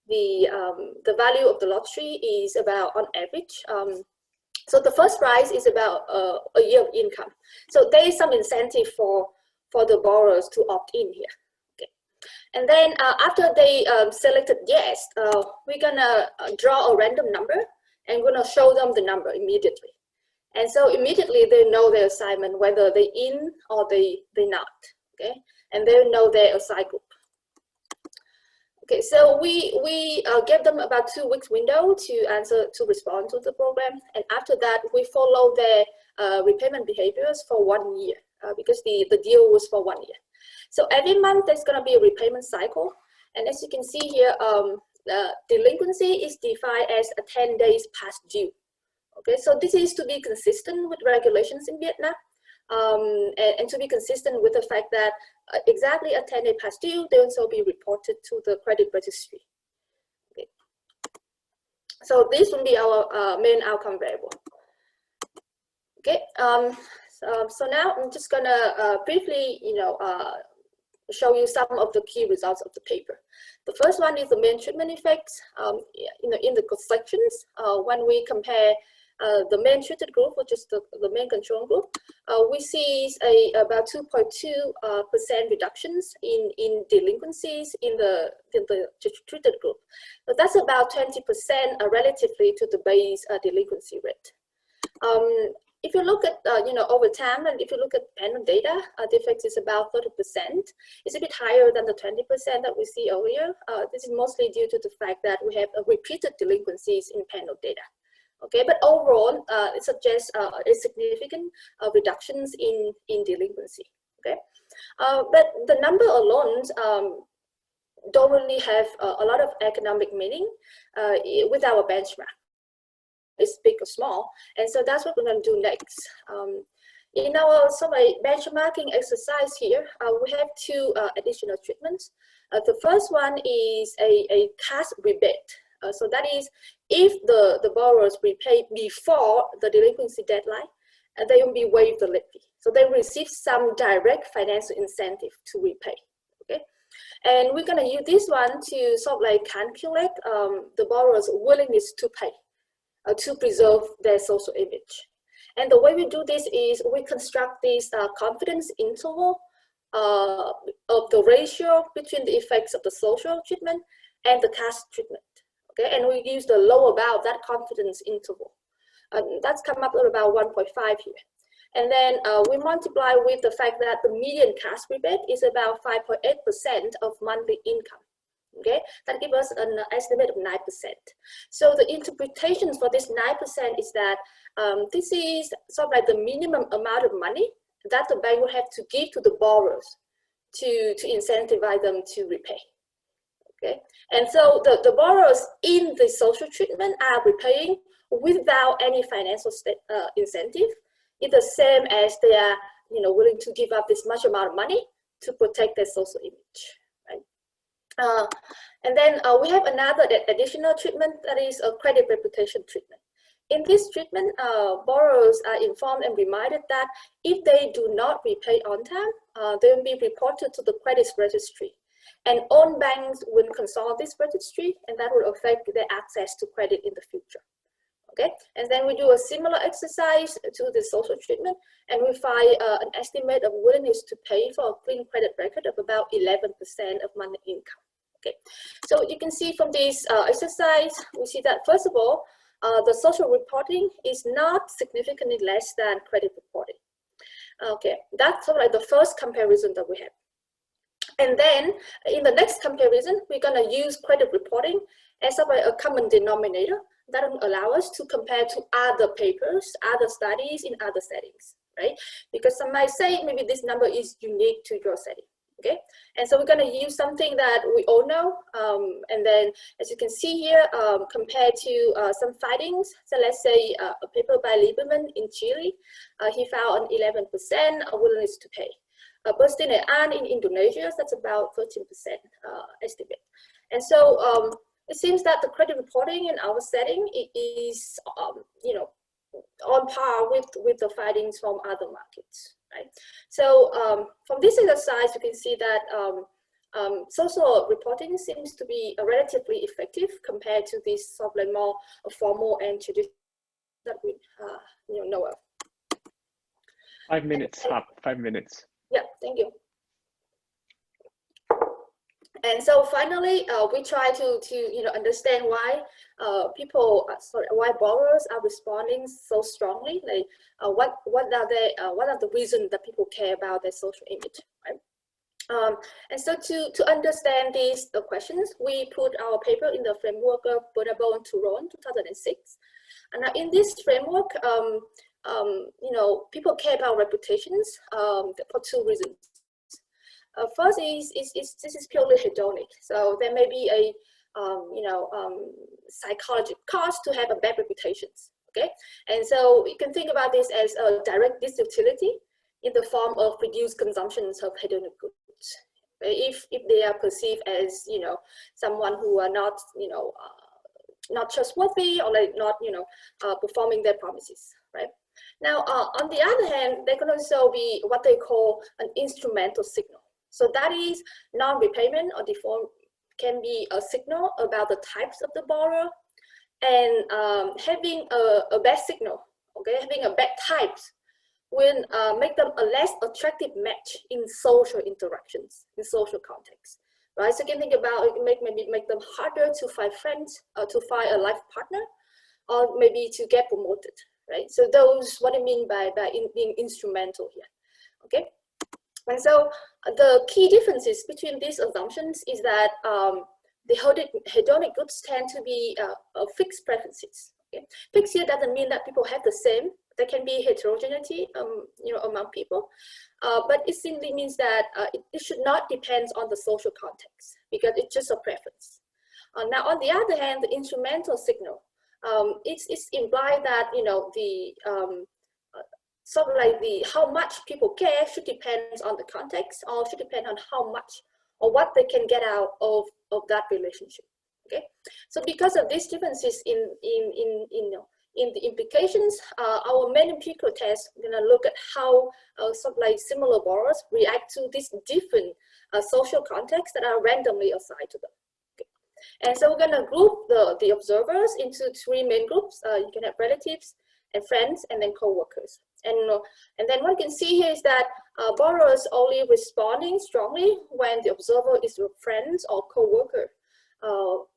Speaker 4: the value of the lottery is about, on average, so the first prize is about a year of income. So there is some incentive for the borrowers to opt in here. Okay. And then after they selected yes, we're gonna draw a random number and we're gonna show them the number immediately. And so immediately they know their assignment, whether they in or they not. Okay, and they know their assigned group. Okay, so we give them about 2 weeks window to respond to the program, and after that we follow their repayment behaviors for 1 year because the deal was for 1 year. So every month there's going to be a repayment cycle, and as you can see here, delinquency is defined as 10 days past due. Okay, so this is to be consistent with regulations in Vietnam. And to be consistent with the fact that exactly a 10-day past due, they also be reported to the credit registry. Okay. So this will be our main outcome variable. Okay. So now I'm just gonna briefly, show you some of the key results of the paper. The first one is the main treatment effects. In the sections, when we compare the main treated group, which is the main control group, we see about 2.2% reductions in delinquencies in the treated group. But that's about 20% relatively to the base delinquency rate. If you look at over time, and if you look at panel data, the effect is about 30%. It's a bit higher than the 20% that we see earlier. This is mostly due to the fact that we have repeated delinquencies in panel data. Okay, but overall, it suggests a significant reductions in delinquency. Okay, but the number alone don't really have a lot of economic meaning with our benchmark. It's big or small, and so that's what we're going to do next. In our benchmarking exercise here, we have 2 additional treatments. The first one is a cash rebate. So that is, if the borrowers repay before the delinquency deadline, they will be waived the late fee. So they receive some direct financial incentive to repay. Okay, and we're going to use this one to calculate the borrower's willingness to pay to preserve their social image. And the way we do this is we construct this confidence interval of the ratio between the effects of the social treatment and the cash treatment. Okay, and we use the lower bound of that confidence interval. That's come up with about 1.5 here. And then we multiply with the fact that the median cash rebate is about 5.8% of monthly income. Okay, that gives us an estimate of 9%. So the interpretation for this 9% is that this is the minimum amount of money that the bank will have to give to the borrowers to incentivize them to repay. Okay, and so the borrowers in the social treatment are repaying without any financial incentive. It's the same as they are, willing to give up this much amount of money to protect their social image, right? And then we have another additional treatment that is a credit reputation treatment. In this treatment, borrowers are informed and reminded that if they do not repay on time, they will be reported to the credit registry. And all banks will consult this registry, and that will affect their access to credit in the future. Okay, and then we do a similar exercise to the social treatment, and we find an estimate of willingness to pay for a clean credit record of about 11% of monthly income. Okay, so you can see from this exercise, we see that first of all, the social reporting is not significantly less than credit reporting. Okay, that's the first comparison that we have. And then in the next comparison, we're going to use credit reporting as a common denominator that will allow us to compare to other papers, other studies in other settings, right? Because some might say maybe this number is unique to your setting, okay? And so we're going to use something that we all know. And then as you can see here, compared to some findings, so let's say a paper by Lieberman in Chile, he found an 11% willingness to pay. Burstin and An in Indonesia, that's about 13% estimate. And so it seems that the credit reporting in our setting is, on par with the findings from other markets, right? So from this exercise, you can see that social reporting seems to be relatively effective compared to this sort of like more formal and traditional that we know of.
Speaker 1: 5 minutes up. 5 minutes.
Speaker 4: Yeah, thank you. And so finally, we try to understand why why borrowers are responding so strongly. Like, what are the reasons that people care about their social image, right? And so to understand these questions, we put our paper in the framework of Purdue and Turon 2006. And in this framework, people care about reputations for two reasons. First is this is purely hedonic. So there may be a psychological cost to have a bad reputation. Okay, and so you can think about this as a direct disutility in the form of reduced consumptions of hedonic goods. If they are perceived as someone who are not not trustworthy or like not performing their promises, right? Now on the other hand, there can also be what they call an instrumental signal. So that is non-repayment or default can be a signal about the types of the borrower, and having a bad signal, okay, having a bad types will make them a less attractive match in social interactions, in social contexts, right? So you can think about it, maybe make them harder to find friends, to find a life partner, or maybe to get promoted, right? So those what I mean by being instrumental here, okay? And so the key differences between these assumptions is that the hedonic goods tend to be fixed preferences. Okay? Fixed here doesn't mean that people have the same. There can be heterogeneity, among people, but it simply means that it should not depend on the social context because it's just a preference. Now, on the other hand, the instrumental signal, it's implied that the sort of like how much people care should depend on the context, or should depend on how much or what they can get out of that relationship. Okay, so because of these differences in the implications, our main empirical test is going to look at how sort of like similar borrowers react to these different social contexts that are randomly assigned to them. Okay. And so we're going to group the observers into three main groups. You can have relatives and friends, and then co-workers. And then what you can see here is that borrowers only responding strongly when the observer is your friends or co-worker,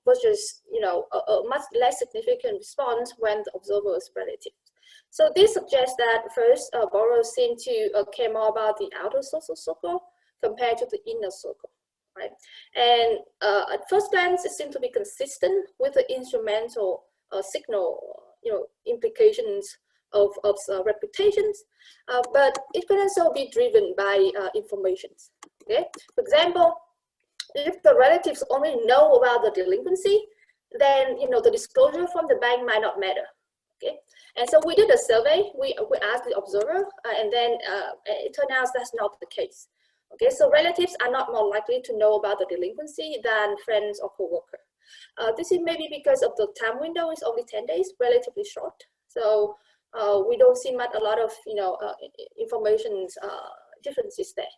Speaker 4: versus a much less significant response when the observer is relative. So this suggests that first, borrowers seem to care more about the outer social circle compared to the inner circle, right? And at first glance, it seems to be consistent with the instrumental signal, implications of reputations, but it can also be driven by informations. Okay, for example, if the relatives only know about the delinquency, then the disclosure from the bank might not matter. Okay, and so we did a survey. We asked the observer, and then it turned out that's not the case. Okay, so relatives are not more likely to know about the delinquency than friends or co-worker. This is maybe because of the time window is only 10 days, relatively short. So we don't see a lot of information differences there.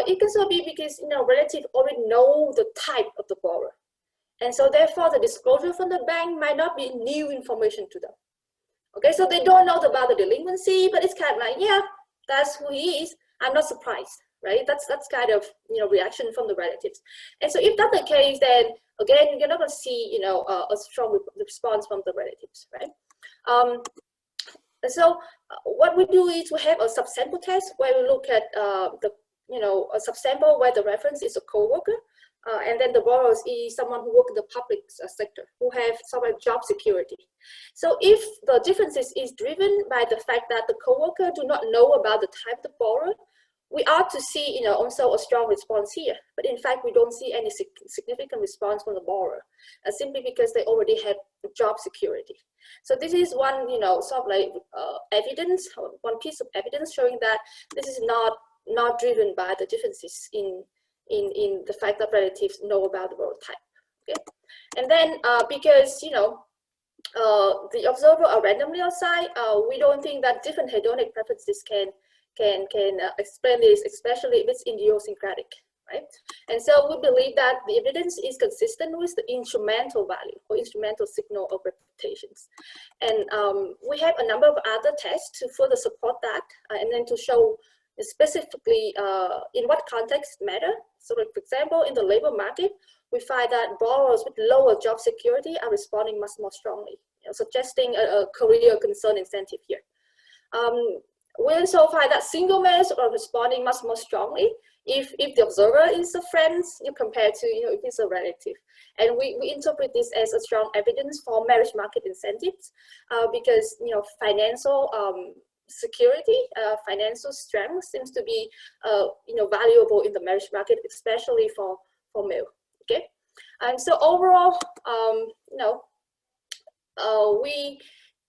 Speaker 4: It can also be because relatives already know the type of the borrower, and so therefore the disclosure from the bank might not be new information to them. Okay, so they don't know about the delinquency, but it's kind of like, yeah, that's who he is. I'm not surprised, right? That's kind of reaction from the relatives. And so if that's the case, then again you're not going to see a strong response from the relatives, right? So what we do is we have a subsample test where we look at a subsample where the reference is a co-worker, and then the borrowers is someone who works in the public sector, who have some job security. So if the differences is driven by the fact that the co-worker do not know about the type of the borrower, we ought to see also a strong response here. But in fact, we don't see any significant response from the borrower, simply because they already have job security. So this is one sort of like evidence, one piece of evidence showing that this is not driven by the differences in the fact that relatives know about the borrower type. Okay, and then because the observer are randomly assigned, we don't think that different hedonic preferences can explain this, especially if it's idiosyncratic, right? And so we believe that the evidence is consistent with the instrumental value or instrumental signal of reputations. And we have a number of other tests to further support that, and then to show specifically in what context matter. So like, for example, in the labor market, we find that borrowers with lower job security are responding much more strongly, suggesting a career concern incentive here. We also find that single males are responding much more strongly if the observer is a friend compared to if it's a relative. And we interpret this as a strong evidence for marriage market incentives because financial security, financial strength seems to be valuable in the marriage market, especially for male. Okay, and so overall, we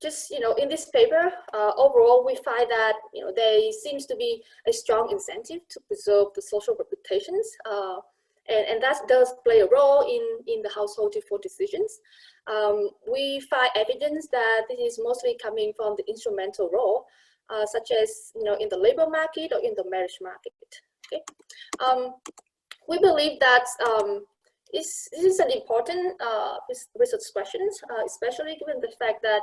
Speaker 4: just in this paper, overall we find that there seems to be a strong incentive to preserve the social reputations, and that does play a role in the household default decisions. We find evidence that this is mostly coming from the instrumental role, such as in the labor market or in the marriage market. Okay, we believe that this is an important research question, especially given the fact that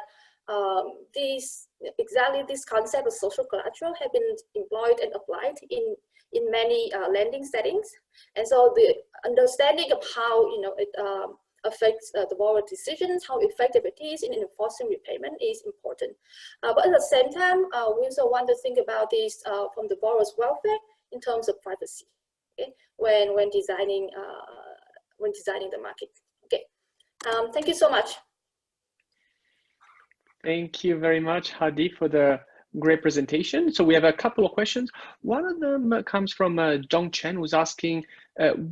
Speaker 4: exactly this concept of social collateral have been employed and applied in many lending settings, and so the understanding of how it affects the borrower decisions, how effective it is in enforcing repayment is important. But at the same time, we also want to think about this from the borrower's welfare in terms of privacy. Okay, when designing the market. Okay, thank you so much.
Speaker 1: Thank you very much, Hadi, for the great presentation. So we have a couple of questions. One of them comes from Dong Chen, who's asking,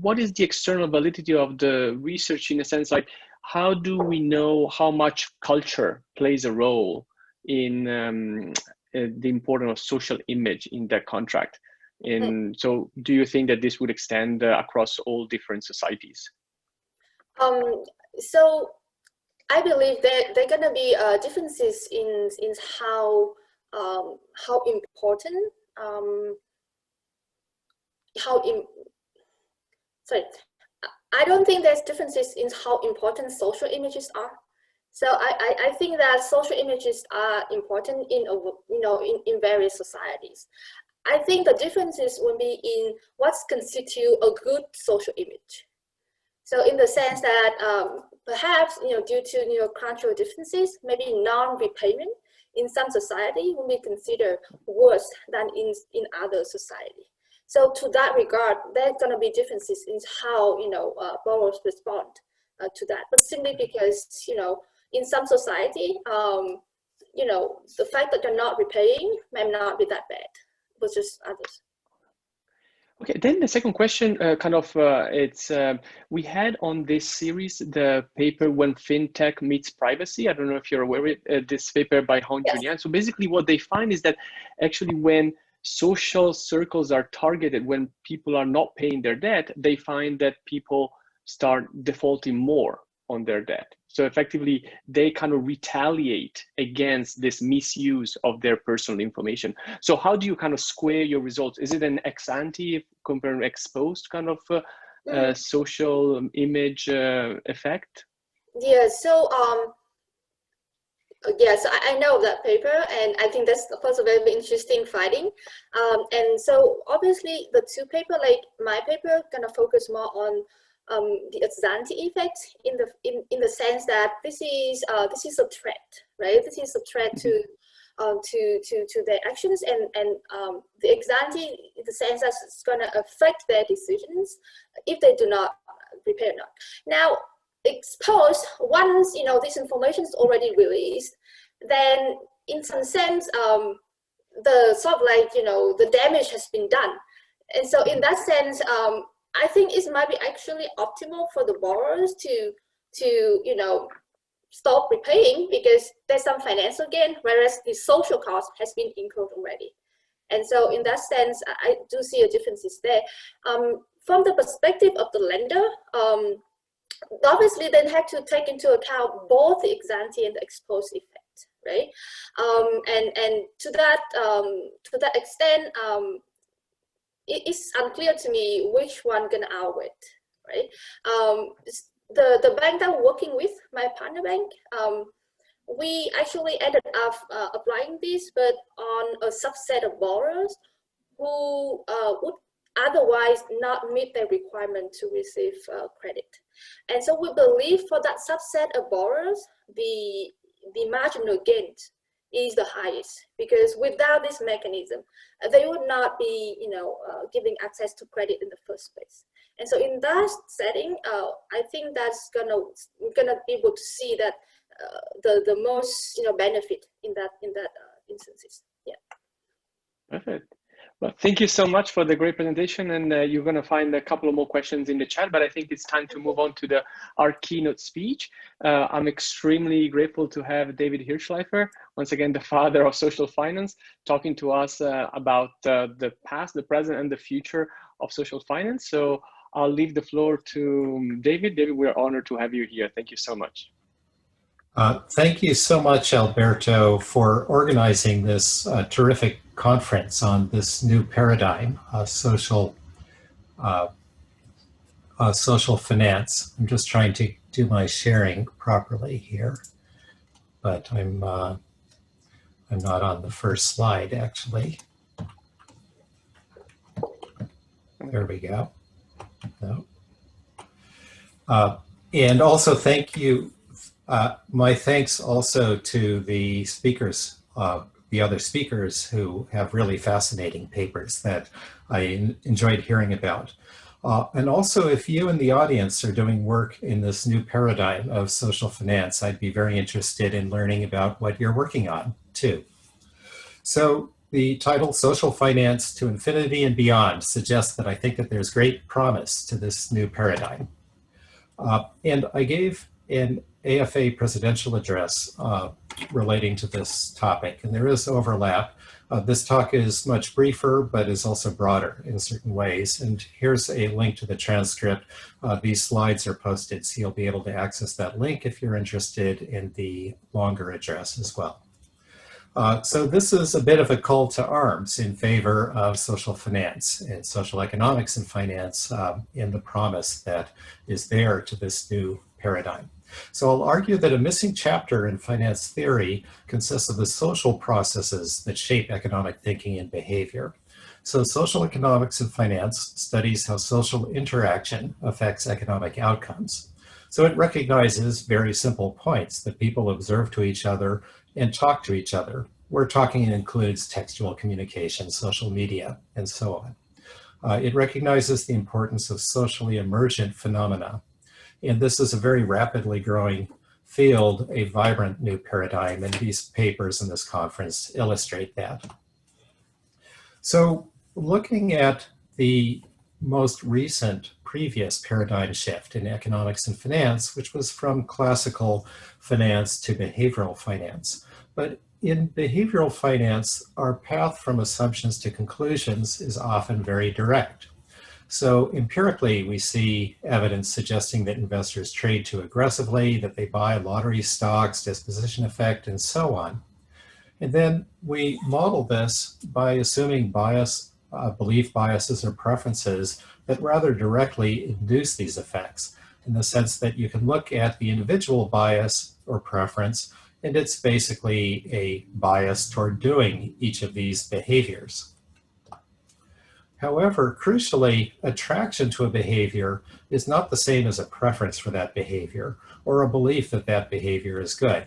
Speaker 1: what is the external validity of the research, in a sense, like how do we know how much culture plays a role in the importance of social image in the contract? And so do you think that this would extend across all different societies?
Speaker 4: So I believe that there are going to be differences in how important I don't think there's differences in how important social images are. So I think that social images are important in various societies. I think the differences will be in what's constitute a good social image. So in the sense that perhaps due to cultural differences, maybe non-repayment in some society will be considered worse than in other society. So to that regard, there's going to be differences in how borrowers respond to that. But simply because in some society, the fact that you're not repaying may not be that bad, but just others.
Speaker 1: Okay, then the second question, we had on this series the paper When Fintech Meets Privacy. I don't know if you're aware of this paper by Hirshleifer. Yes. So basically what they find is that actually when social circles are targeted, when people are not paying their debt, they find that people start defaulting more on their debt. So effectively, they kind of retaliate against this misuse of their personal information. So how do you kind of square your results? Is it an ex-ante compared to ex-post kind of social image effect?
Speaker 4: Yeah, so yes, I know that paper, and I think that's of course a very interesting finding. And so obviously the two papers, like my paper, kind of focus more on the ex-ante effect in the sense that this is a threat, right? This is a threat to their actions, and the ex-ante in the sense that it's going to affect their decisions if they do not repay or not. Now, exposed, once this information is already released, then in some sense the sort of like the damage has been done, and so in that sense I think it might be actually optimal for the borrowers to stop repaying because there's some financial gain, whereas the social cost has been incurred already. And so in that sense, I do see a differences there. From the perspective of the lender, obviously then have to take into account both the ex ante and the ex post effect, right? And to that extent, it's unclear to me which one gonna outweigh, right? The bank that I'm working with, my partner bank, we actually ended up applying this, but on a subset of borrowers who would otherwise not meet their requirement to receive credit. And so we believe for that subset of borrowers, the marginal gain is the highest, because without this mechanism, they would not be, giving access to credit in the first place. And so in that setting, I think that's we're gonna be able to see that the most benefit in that instances. Yeah.
Speaker 1: Perfect. Well, thank you so much for the great presentation, and you're going to find a couple of more questions in the chat, but I think it's time to move on to our keynote speech. I'm extremely grateful to have David Hirshleifer, once again, the father of social finance, talking to us about the past, the present, and the future of social finance. So I'll leave the floor to David. David, we're honored to have you here. Thank you so much.
Speaker 5: Thank you so much, Alberto, for organizing this terrific conference on this new paradigm, social finance. I'm just trying to do my sharing properly here, but I'm not on the first slide, actually. There we go. No. And also thank you. My thanks also to the speakers, the other speakers who have really fascinating papers that I enjoyed hearing about. And also, if you in the audience are doing work in this new paradigm of social finance, I'd be very interested in learning about what you're working on too. So the title, Social Finance to Infinity and Beyond, suggests that I think that there's great promise to this new paradigm. And I gave an AFA presidential address relating to this topic, and there is overlap. This talk is much briefer, but is also broader in certain ways. And here's a link to the transcript. These slides are posted, so you'll be able to access that link if you're interested in the longer address as well. So this is a bit of a call to arms in favor of social finance and social economics and finance in the promise that is there to this new paradigm. So I'll argue that a missing chapter in finance theory consists of the social processes that shape economic thinking and behavior. So social economics and finance studies how social interaction affects economic outcomes. So it recognizes very simple points that people observe to each other and talk to each other. Where talking includes textual communication, social media, and so on. It recognizes the importance of socially emergent phenomena. And this is a very rapidly growing field, a vibrant new paradigm, and these papers in this conference illustrate that. So looking at the most recent previous paradigm shift in economics and finance, which was from classical finance to behavioral finance. But in behavioral finance, our path from assumptions to conclusions is often very direct. So empirically, we see evidence suggesting that investors trade too aggressively, that they buy lottery stocks, disposition effect, and so on. And then we model this by assuming bias, belief biases or preferences that rather directly induce these effects, in the sense that you can look at the individual bias or preference, and it's basically a bias toward doing each of these behaviors. However, crucially, attraction to a behavior is not the same as a preference for that behavior or a belief that that behavior is good.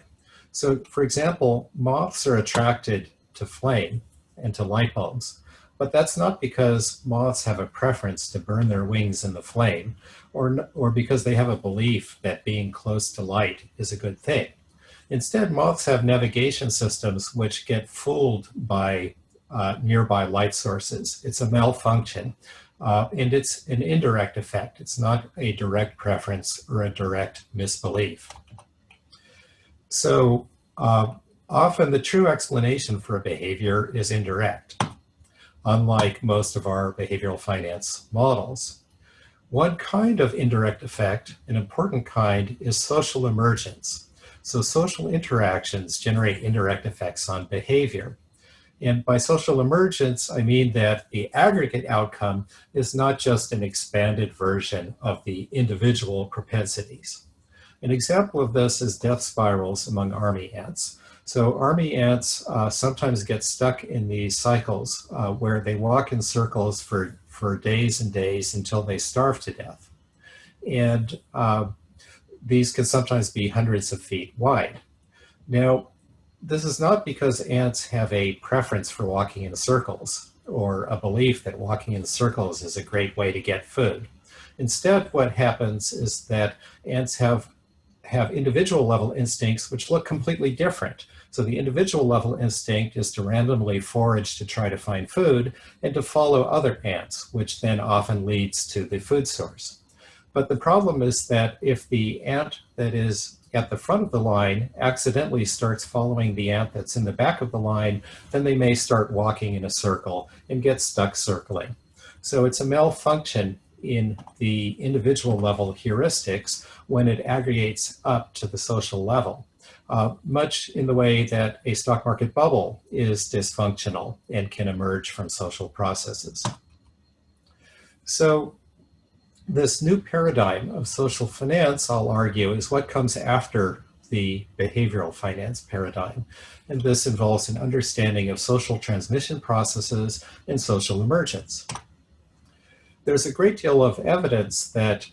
Speaker 5: So, for example, moths are attracted to flame and to light bulbs, but that's not because moths have a preference to burn their wings in the flame or because they have a belief that being close to light is a good thing. Instead, moths have navigation systems which get fooled by nearby light sources. It's a malfunction, and it's an indirect effect. It's not a direct preference or a direct misbelief. So often the true explanation for a behavior is indirect, unlike most of our behavioral finance models. One kind of indirect effect, an important kind, is social emergence. So social interactions generate indirect effects on behavior. And by social emergence, I mean that the aggregate outcome is not just an expanded version of the individual propensities. An example of this is death spirals among army ants. So army ants sometimes get stuck in these cycles where they walk in circles for days and days until they starve to death. And these can sometimes be hundreds of feet wide. Now, this is not because ants have a preference for walking in circles or a belief that walking in circles is a great way to get food. Instead, what happens is that ants have individual level instincts which look completely different. So the individual level instinct is to randomly forage to try to find food and to follow other ants, which then often leads to the food source. But the problem is that if the ant that is at the front of the line accidentally starts following the ant that's in the back of the line, then they may start walking in a circle and get stuck circling. So it's a malfunction in the individual level heuristics when it aggregates up to the social level, much in the way that a stock market bubble is dysfunctional and can emerge from social processes. So this new paradigm of social finance, I'll argue, is what comes after the behavioral finance paradigm. And this involves an understanding of social transmission processes and social emergence. There's a great deal of evidence that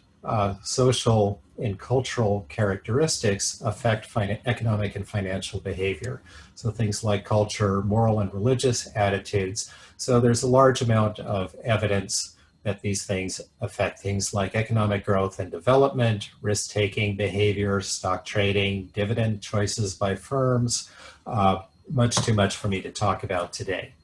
Speaker 5: social and cultural characteristics affect economic and financial behavior. So things like culture, moral and religious attitudes. So there's a large amount of evidence that these things affect things like economic growth and development, risk-taking behavior, stock trading, dividend choices by firms, much too much for me to talk about today.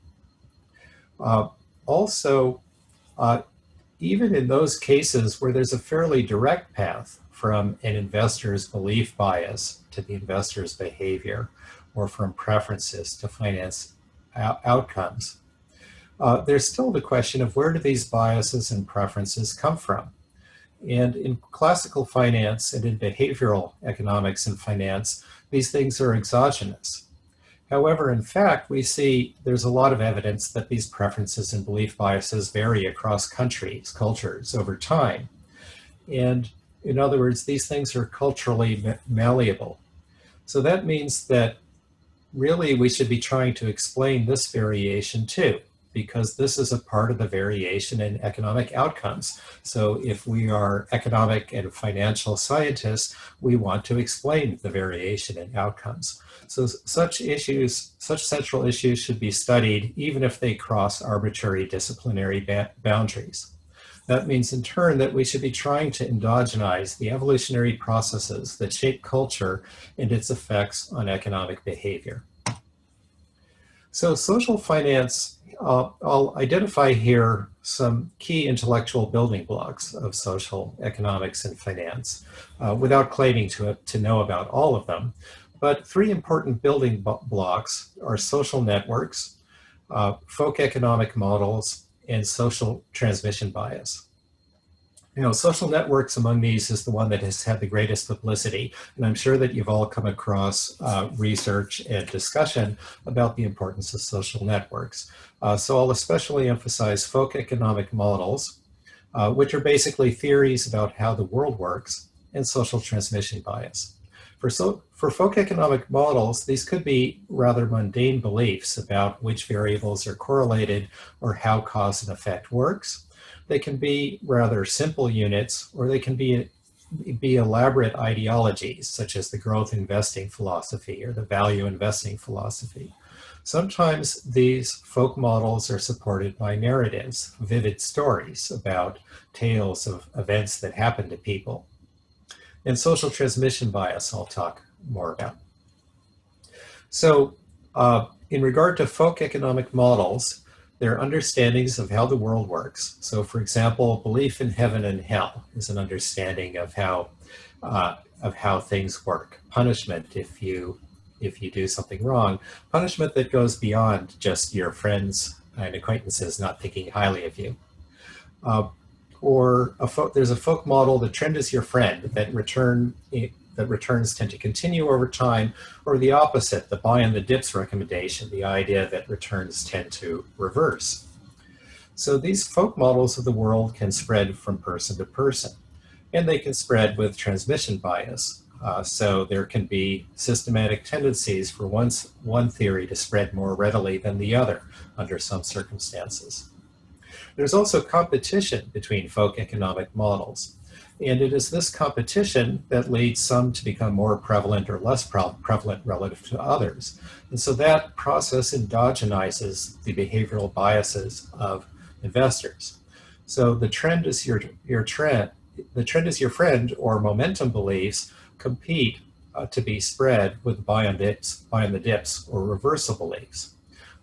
Speaker 5: Even in those cases where there's a fairly direct path from an investor's belief bias to the investor's behavior, or from preferences to finance outcomes, there's still the question of where do these biases and preferences come from? And in classical finance and in behavioral economics and finance, these things are exogenous. However, in fact, we see there's a lot of evidence that these preferences and belief biases vary across countries, cultures over time. And in other words, these things are culturally malleable. So that means that really we should be trying to explain this variation too, because this is a part of the variation in economic outcomes. So if we are economic and financial scientists, we want to explain the variation in outcomes. So such central issues should be studied even if they cross arbitrary disciplinary boundaries. That means in turn that we should be trying to endogenize the evolutionary processes that shape culture and its effects on economic behavior. So social finance, I'll identify here some key intellectual building blocks of social economics and finance without claiming to know about all of them. But three important building blocks are social networks, folk economic models, and social transmission bias. You know, social networks among these is the one that has had the greatest publicity, and I'm sure that you've all come across research and discussion about the importance of social networks. So I'll especially emphasize folk economic models, which are basically theories about how the world works, and social transmission bias. For folk economic models, these could be rather mundane beliefs about which variables are correlated or how cause and effect works. They can be rather simple units, or they can be elaborate ideologies, such as the growth investing philosophy or the value investing philosophy. Sometimes these folk models are supported by narratives, vivid stories about tales of events that happen to people. And social transmission bias, I'll talk more about. So in regard to folk economic models, their understandings of how the world works. So for example, belief in heaven and hell is an understanding of how things work. Punishment if you do something wrong. Punishment that goes beyond just your friends and acquaintances not thinking highly of you. or there's a folk model, the trend is your friend, that returns tend to continue over time, or the opposite, the buy on the dips recommendation, the idea that returns tend to reverse. So these folk models of the world can spread from person to person, and they can spread with transmission bias. So there can be systematic tendencies for one theory to spread more readily than the other under some circumstances. There's also competition between folk economic models. And it is this competition that leads some to become more prevalent or less prevalent relative to others. And so that process endogenizes the behavioral biases of investors. So the trend is your friend, or momentum beliefs compete to be spread with buy on the dips, or reversal beliefs.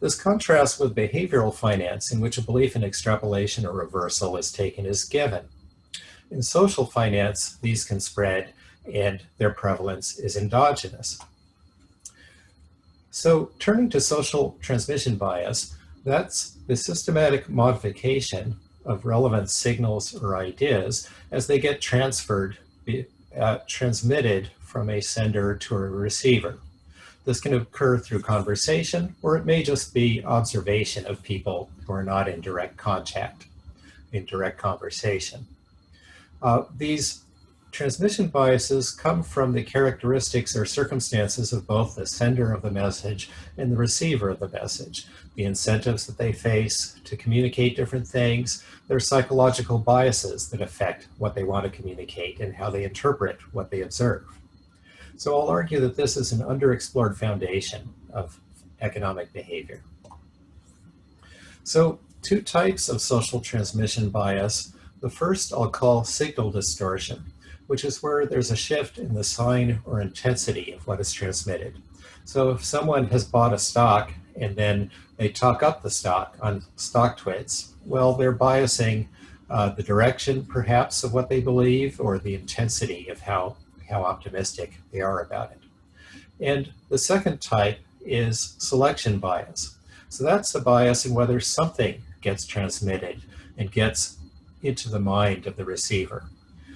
Speaker 5: This contrasts with behavioral finance, in which a belief in extrapolation or reversal is taken as given. In social finance, these can spread and their prevalence is endogenous. So turning to social transmission bias, that's the systematic modification of relevant signals or ideas as they get transmitted from a sender to a receiver. This can occur through conversation, or it may just be observation of people who are not in direct contact, in direct conversation. These transmission biases come from the characteristics or circumstances of both the sender of the message and the receiver of the message, the incentives that they face to communicate different things, their psychological biases that affect what they want to communicate and how they interpret what they observe. So I'll argue that this is an underexplored foundation of economic behavior. So two types of social transmission bias. The first I'll call signal distortion, which is where there's a shift in the sign or intensity of what is transmitted. So if someone has bought a stock and then they talk up the stock on StockTwits, well, they're biasing the direction perhaps of what they believe, or the intensity of how optimistic they are about it. And the second type is selection bias. So that's the bias in whether something gets transmitted and gets into the mind of the receiver.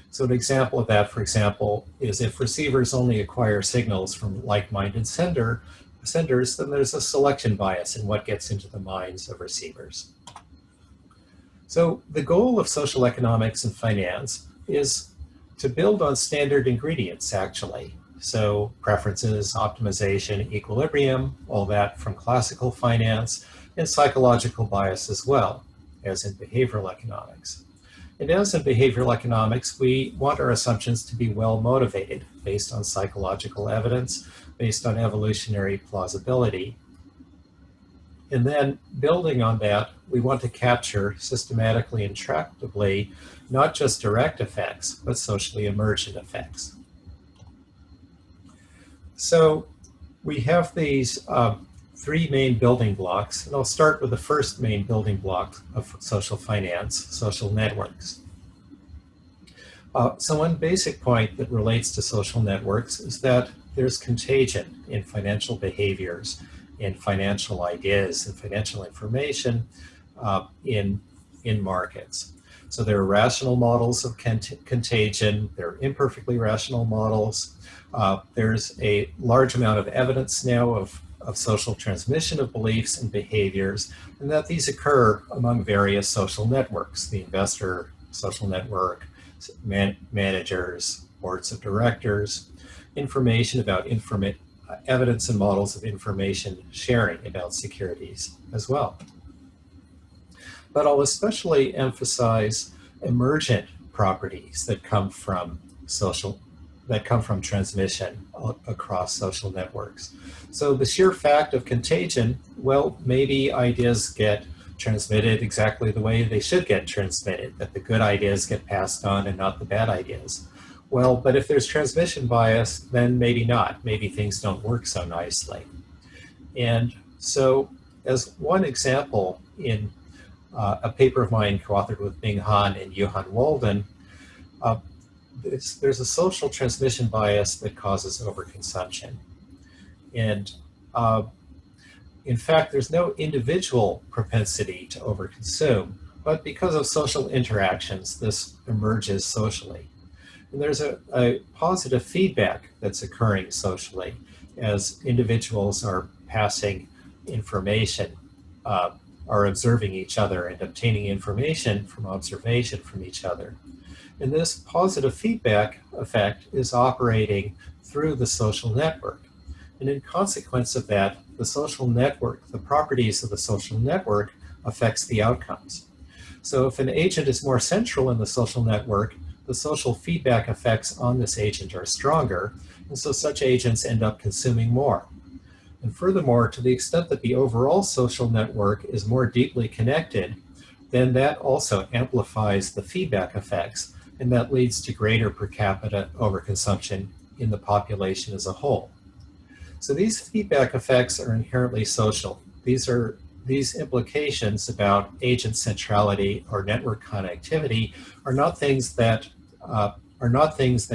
Speaker 5: So an example of that, for example, is if receivers only acquire signals from like-minded senders, then there's a selection bias in what gets into the minds of receivers. So the goal of social economics and finance is to build on standard ingredients, actually. So preferences, optimization, equilibrium, all that from classical finance, and psychological bias as well, as in behavioral economics. And as in behavioral economics, we want our assumptions to be well motivated, based on psychological evidence, based on evolutionary plausibility. And then building on that, we want to capture systematically and tractably not just direct effects, but socially emergent effects. So we have these three main building blocks, and I'll start with the first main building block of social finance, social networks. So one basic point that relates to social networks is that there's contagion in financial behaviors, in financial ideas, and financial information in markets. So there are rational models of contagion, there are imperfectly rational models. There's a large amount of evidence now of social transmission of beliefs and behaviors, and that these occur among various social networks, the investor social network, managers, boards of directors, information about evidence and models of information sharing about securities as well. But I'll especially emphasize emergent properties that come from transmission across social networks. So the sheer fact of contagion, well, maybe ideas get transmitted exactly the way they should get transmitted, that the good ideas get passed on and not the bad ideas. Well, but if there's transmission bias, then maybe not. Maybe things don't work so nicely. And so as one example, in a paper of mine co-authored with Bing Han and Johan Walden, there's a social transmission bias that causes overconsumption. And in fact, there's no individual propensity to overconsume, but because of social interactions, this emerges socially. And there's a positive feedback that's occurring socially as individuals are passing information, are observing each other and obtaining information from observation from each other. And this positive feedback effect is operating through the social network. And in consequence of that, the social network, the properties of the social network affects the outcomes. So if an agent is more central in the social network, the social feedback effects on this agent are stronger, and so such agents end up consuming more. And furthermore, to the extent that the overall social network is more deeply connected, then that also amplifies the feedback effects, and that leads to greater per capita overconsumption in the population as a whole. So these feedback effects are inherently social. These implications about agent centrality or network connectivity are not things that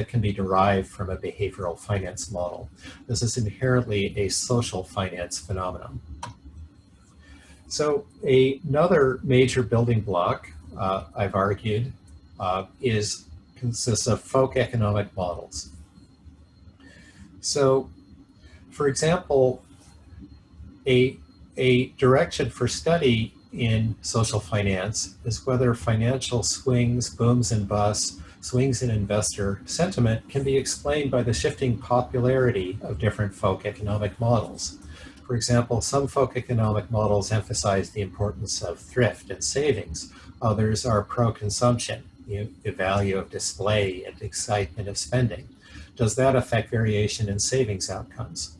Speaker 5: can be derived from a behavioral finance model. This is inherently a social finance phenomenon. So another major building block, I've argued, consists of folk economic models. So, for example, a direction for study in social finance is whether financial swings, booms and busts, swings in investor sentiment can be explained by the shifting popularity of different folk economic models. For example, some folk economic models emphasize the importance of thrift and savings. Others are pro-consumption, the value of display and excitement of spending. Does that affect variation in savings outcomes?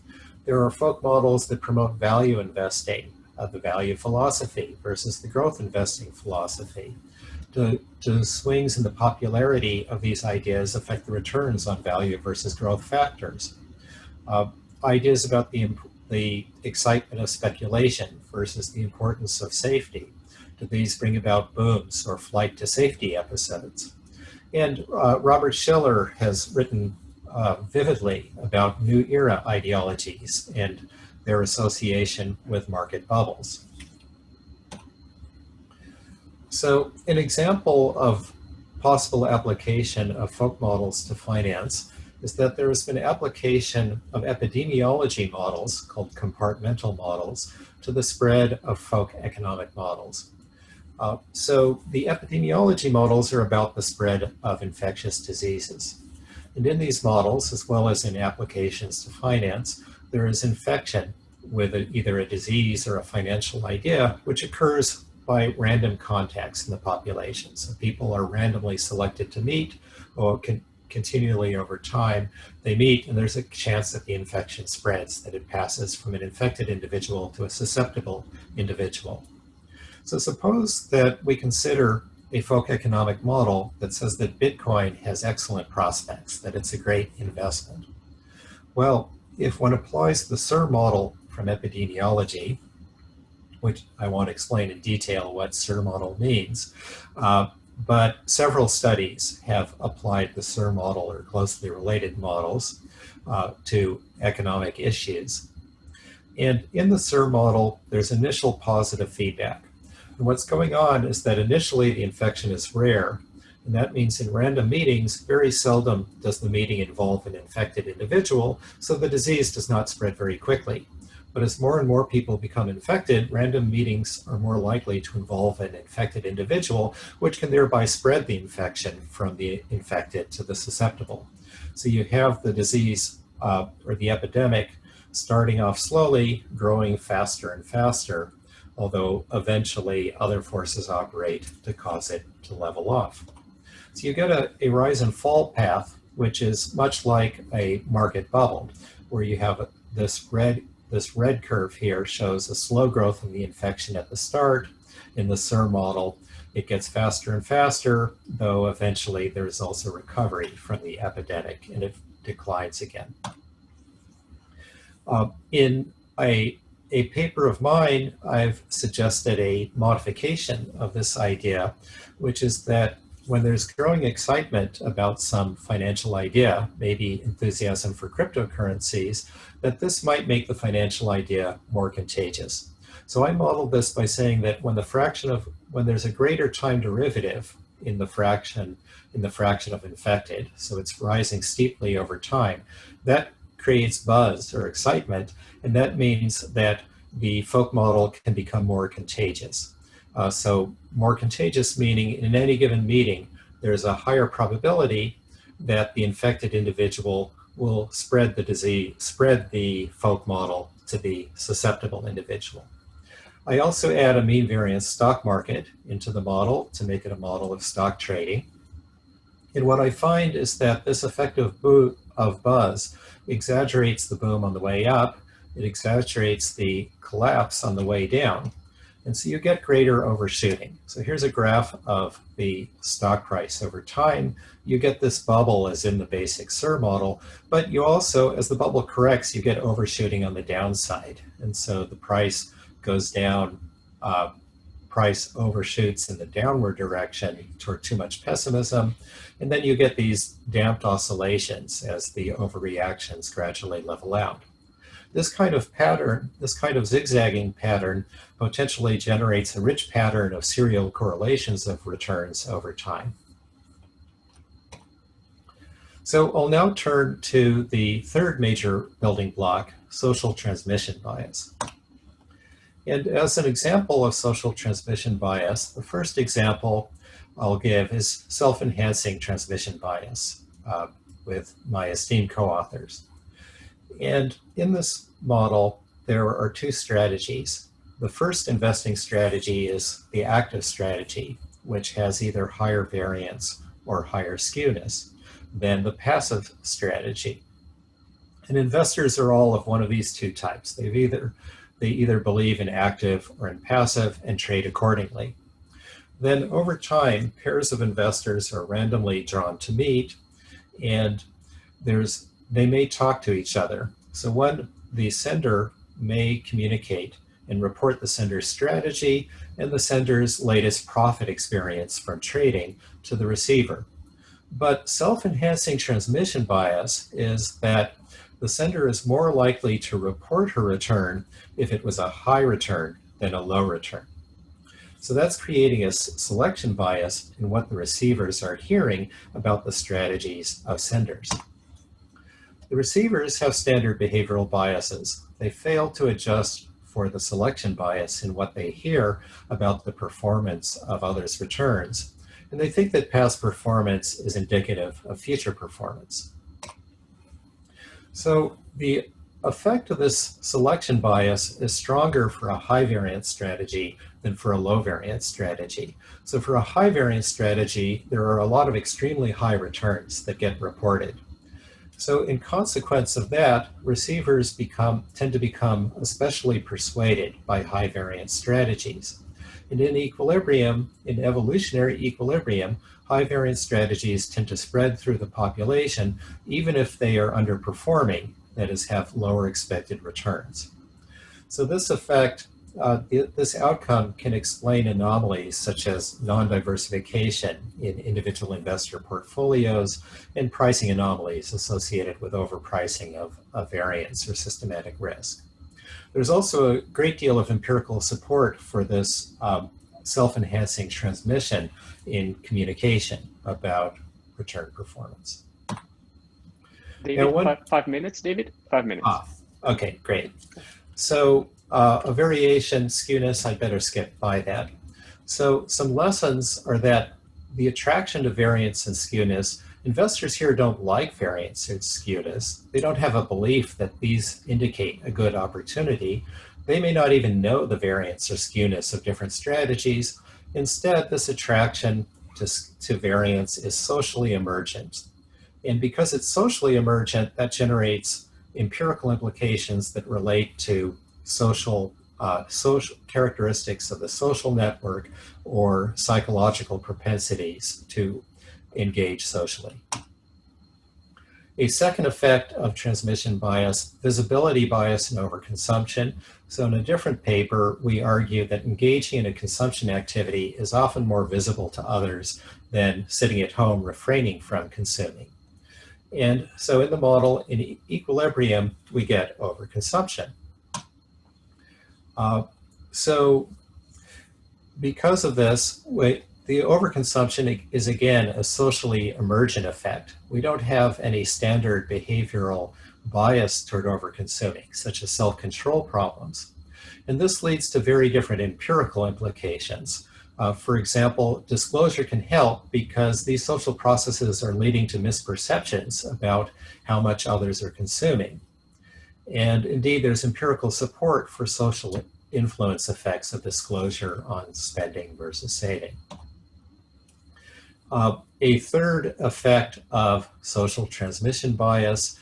Speaker 5: There are folk models that promote value investing, the value philosophy versus the growth investing philosophy. Do swings in the popularity of these ideas affect the returns on value versus growth factors? Ideas about the excitement of speculation versus the importance of safety. Do these bring about booms or flight to safety episodes? And Robert Shiller has written vividly about new era ideologies and their association with market bubbles. So an example of possible application of folk models to finance is that there has been application of epidemiology models, called compartmental models, to the spread of folk economic models. So the epidemiology models are about the spread of infectious diseases. And in these models, as well as in applications to finance, there is infection with either a disease or a financial idea, which occurs by random contacts in the population. So people are randomly selected to meet, or continually over time they meet, and there's a chance that the infection spreads, that it passes from an infected individual to a susceptible individual. So suppose that we consider a folk economic model that says that Bitcoin has excellent prospects, that it's a great investment. Well, if one applies the SIR model from epidemiology, which I won't explain in detail what SIR model means, but several studies have applied the SIR model or closely related models to economic issues. And in the SIR model, there's initial positive feedback. And what's going on is that initially the infection is rare, and that means in random meetings, very seldom does the meeting involve an infected individual, so the disease does not spread very quickly. But as more and more people become infected, random meetings are more likely to involve an infected individual, which can thereby spread the infection from the infected to the susceptible. So you have the disease or the epidemic starting off slowly, growing faster and faster, although eventually other forces operate to cause it to level off. So you get a rise and fall path, which is much like a market bubble, where you have this red curve here shows a slow growth in the infection at the start. In the SIR model, it gets faster and faster, though eventually there's also recovery from the epidemic and it declines again. In a paper of mine, I've suggested a modification of this idea, which is that when there's growing excitement about some financial idea, maybe enthusiasm for cryptocurrencies, that this might make the financial idea more contagious. So I modeled this by saying that when there's a greater time derivative in the fraction of infected, so it's rising steeply over time, that creates buzz or excitement, and that means that the folk model can become more contagious. So more contagious meaning in any given meeting, there's a higher probability that the infected individual will spread the disease, spread the folk model to the susceptible individual. I also add a mean variance stock market into the model to make it a model of stock trading. And what I find is that this effect of buzz exaggerates the boom on the way up, it exaggerates the collapse on the way down, and so you get greater overshooting. So here's a graph of the stock price over time. You get this bubble as in the basic SIR model, but you also, as the bubble corrects, you get overshooting on the downside. And so the price goes down, price overshoots in the downward direction toward too much pessimism. And then you get these damped oscillations as the overreactions gradually level out. This kind of pattern, this kind of zigzagging pattern, potentially generates a rich pattern of serial correlations of returns over time. So I'll now turn to the third major building block, social transmission bias. And as an example of social transmission bias, the first example I'll give is self-enhancing transmission bias with my esteemed co-authors. And in this model, there are two strategies. The first investing strategy is the active strategy, which has either higher variance or higher skewness than the passive strategy. And investors are all of one of these two types. They either believe in active or in passive and trade accordingly. Then over time, pairs of investors are randomly drawn to meet, and they may talk to each other. So one, the sender may communicate and report the sender's strategy and the sender's latest profit experience from trading to the receiver. But self-enhancing transmission bias is that the sender is more likely to report her return if it was a high return than a low return. So that's creating a selection bias in what the receivers are hearing about the strategies of senders. The receivers have standard behavioral biases. They fail to adjust for the selection bias in what they hear about the performance of others' returns, and they think that past performance is indicative of future performance. So the effect of this selection bias is stronger for a high variance strategy than for a low variance strategy. So for a high variance strategy, there are a lot of extremely high returns that get reported. So in consequence of that, receivers tend to become especially persuaded by high variance strategies. And in equilibrium, in evolutionary equilibrium, high variance strategies tend to spread through the population, even if they are underperforming, that is, have lower expected returns. So this effect, this outcome can explain anomalies such as non-diversification in individual investor portfolios and pricing anomalies associated with overpricing of variance or systematic risk. There's also a great deal of empirical support for this self-enhancing transmission in communication about return performance.
Speaker 1: David, now 5 minutes, David? 5 minutes.
Speaker 5: Okay, great. So a variation skewness, I'd better skip by that. So some lessons are that the attraction to variance and skewness, investors here don't like variance or skewness. They don't have a belief that these indicate a good opportunity. They may not even know the variance or skewness of different strategies. Instead, this attraction to variance is socially emergent. And because it's socially emergent, that generates empirical implications that relate to social characteristics of the social network or psychological propensities to engage socially. A second effect of transmission bias, visibility bias and overconsumption. So in a different paper, we argue that engaging in a consumption activity is often more visible to others than sitting at home refraining from consuming. And so in the model, in equilibrium, we get overconsumption. So because of this, the overconsumption is again a socially emergent effect. We don't have any standard behavioral bias toward overconsuming, such as self-control problems. And this leads to very different empirical implications. For example, disclosure can help because these social processes are leading to misperceptions about how much others are consuming. And indeed, there's empirical support for social influence effects of disclosure on spending versus saving. A third effect of social transmission bias,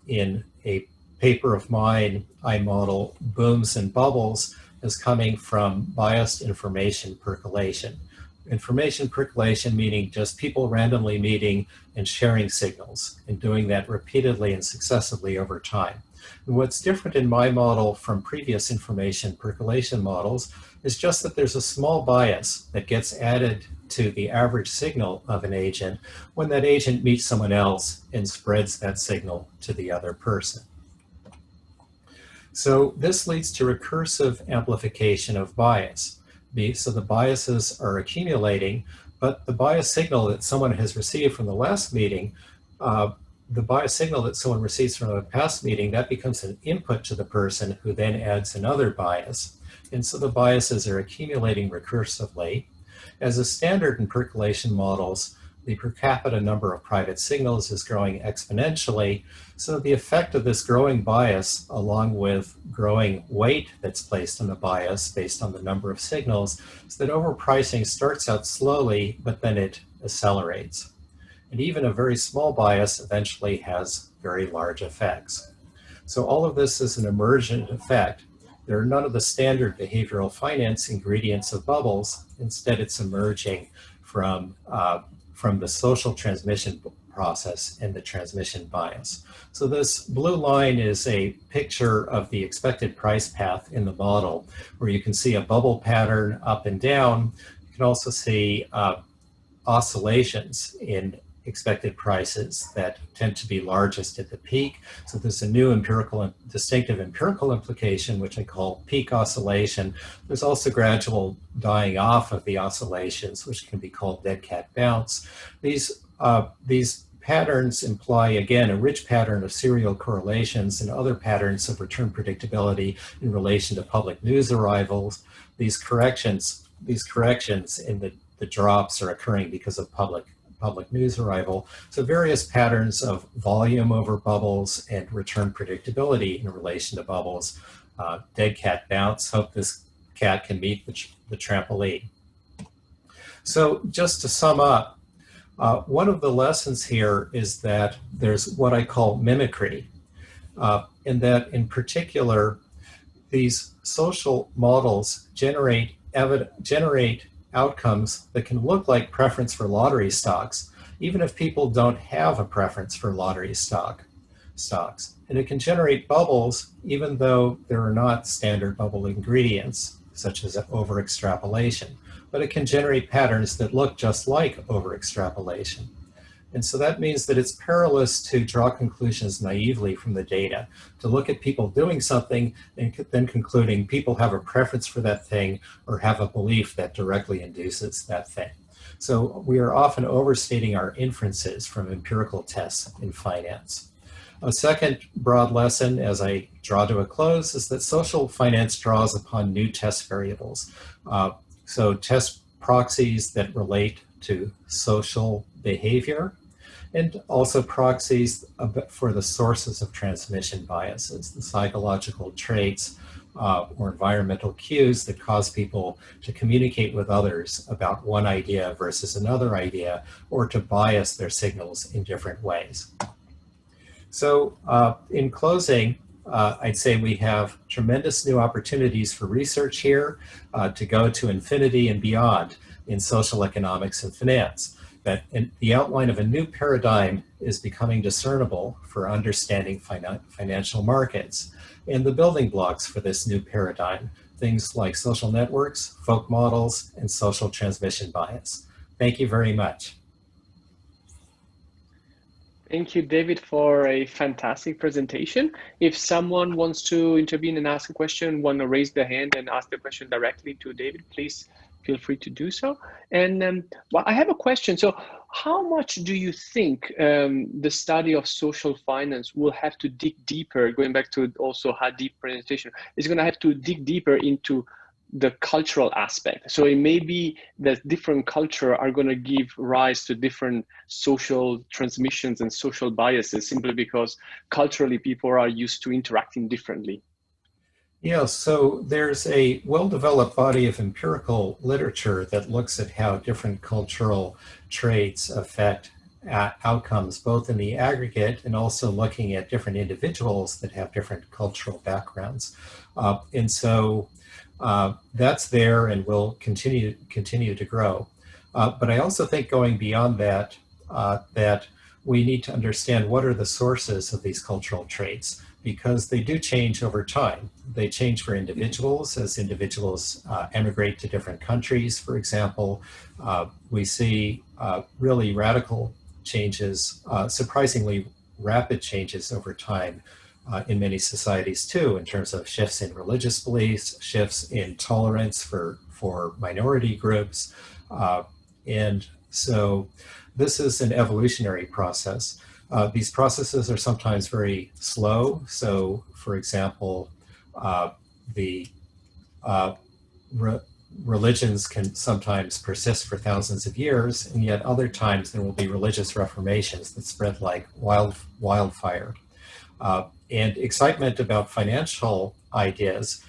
Speaker 5: in a paper of mine, I model booms and bubbles as coming from biased information percolation. Information percolation meaning just people randomly meeting and sharing signals and doing that repeatedly and successively over time. And what's different in my model from previous information percolation models is just that there's a small bias that gets added to the average signal of an agent when that agent meets someone else and spreads that signal to the other person. So this leads to recursive amplification of bias. So the biases are accumulating, but the bias signal that someone has received from the last meeting, the bias signal that someone receives from a past meeting, that becomes an input to the person who then adds another bias. And so the biases are accumulating recursively. As a standard in percolation models, the per capita number of private signals is growing exponentially. So the effect of this growing bias, along with growing weight that's placed on the bias based on the number of signals, is that overpricing starts out slowly, but then it accelerates. And even a very small bias eventually has very large effects. So all of this is an emergent effect. There are none of the standard behavioral finance ingredients of bubbles. Instead, it's emerging from the social transmission process and the transmission bias. So this blue line is a picture of the expected price path in the model, where you can see a bubble pattern up and down. You can also see oscillations in expected prices that tend to be largest at the peak. So there's a new distinctive empirical implication, which I call peak oscillation. There's also gradual dying off of the oscillations, which can be called dead cat bounce. These patterns imply, again, a rich pattern of serial correlations and other patterns of return predictability in relation to public news arrivals. These corrections in the drops are occurring because of public news arrival. So various patterns of volume over bubbles and return predictability in relation to bubbles. Dead cat bounce, hope this cat can meet the trampoline. So just to sum up, one of the lessons here is that there's what I call mimicry, and that in particular, these social models generate outcomes that can look like preference for lottery stocks, even if people don't have a preference for lottery stocks. And it can generate bubbles, even though there are not standard bubble ingredients, such as overextrapolation. But it can generate patterns that look just like overextrapolation. And so that means that it's perilous to draw conclusions naively from the data, to look at people doing something and then concluding people have a preference for that thing or have a belief that directly induces that thing. So we are often overstating our inferences from empirical tests in finance. A second broad lesson as I draw to a close is that social finance draws upon new test variables. So test proxies that relate to social behavior, and also proxies for the sources of transmission biases, the psychological traits or environmental cues that cause people to communicate with others about one idea versus another idea, or to bias their signals in different ways. So in closing, I'd say we have tremendous new opportunities for research here to go to infinity and beyond in social economics and finance. That the outline of a new paradigm is becoming discernible for understanding financial markets. And the building blocks for this new paradigm, things like social networks, folk models, and social transmission bias. Thank you very much.
Speaker 1: Thank you, David, for a fantastic presentation. If someone wants to intervene and ask a question, want to raise their hand and ask the question directly to David, please feel free to do so. And well, I have a question. So how much do you think the study of social finance will have to dig deeper, going back to also Hadip's presentation, is going to have to dig deeper into the cultural aspect? So it may be that different culture are going to give rise to different social transmissions and social biases simply because culturally people are used to interacting differently.
Speaker 5: Yeah, so there's a well-developed body of empirical literature that looks at how different cultural traits affect outcomes, both in the aggregate and also looking at different individuals that have different cultural backgrounds. And so that's there and will continue to grow. But I also think going beyond that, that we need to understand what are the sources of these cultural traits, because they do change over time. They change for individuals as individuals emigrate to different countries, for example. We see really radical changes, surprisingly rapid changes over time in many societies too, in terms of shifts in religious beliefs, shifts in tolerance for minority groups. And so this is an evolutionary process. These processes are sometimes very slow. So, for example, religions can sometimes persist for thousands of years, and yet other times there will be religious reformations that spread like wildfire. And excitement about financial ideas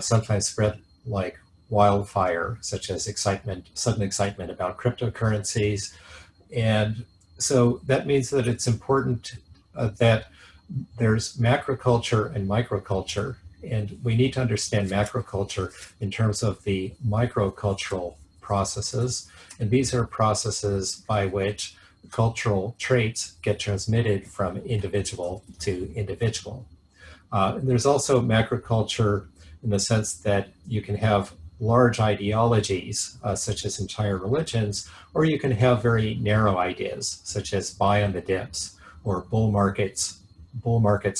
Speaker 5: sometimes spread like wildfire, such as sudden excitement about cryptocurrencies. And so that means that it's important that there's macroculture and microculture, and we need to understand macroculture in terms of the microcultural processes. And these are processes by which cultural traits get transmitted from individual to individual. There's also macroculture in the sense that you can have large ideologies, such as entire religions, or you can have very narrow ideas, such as buy on the dips, or bull markets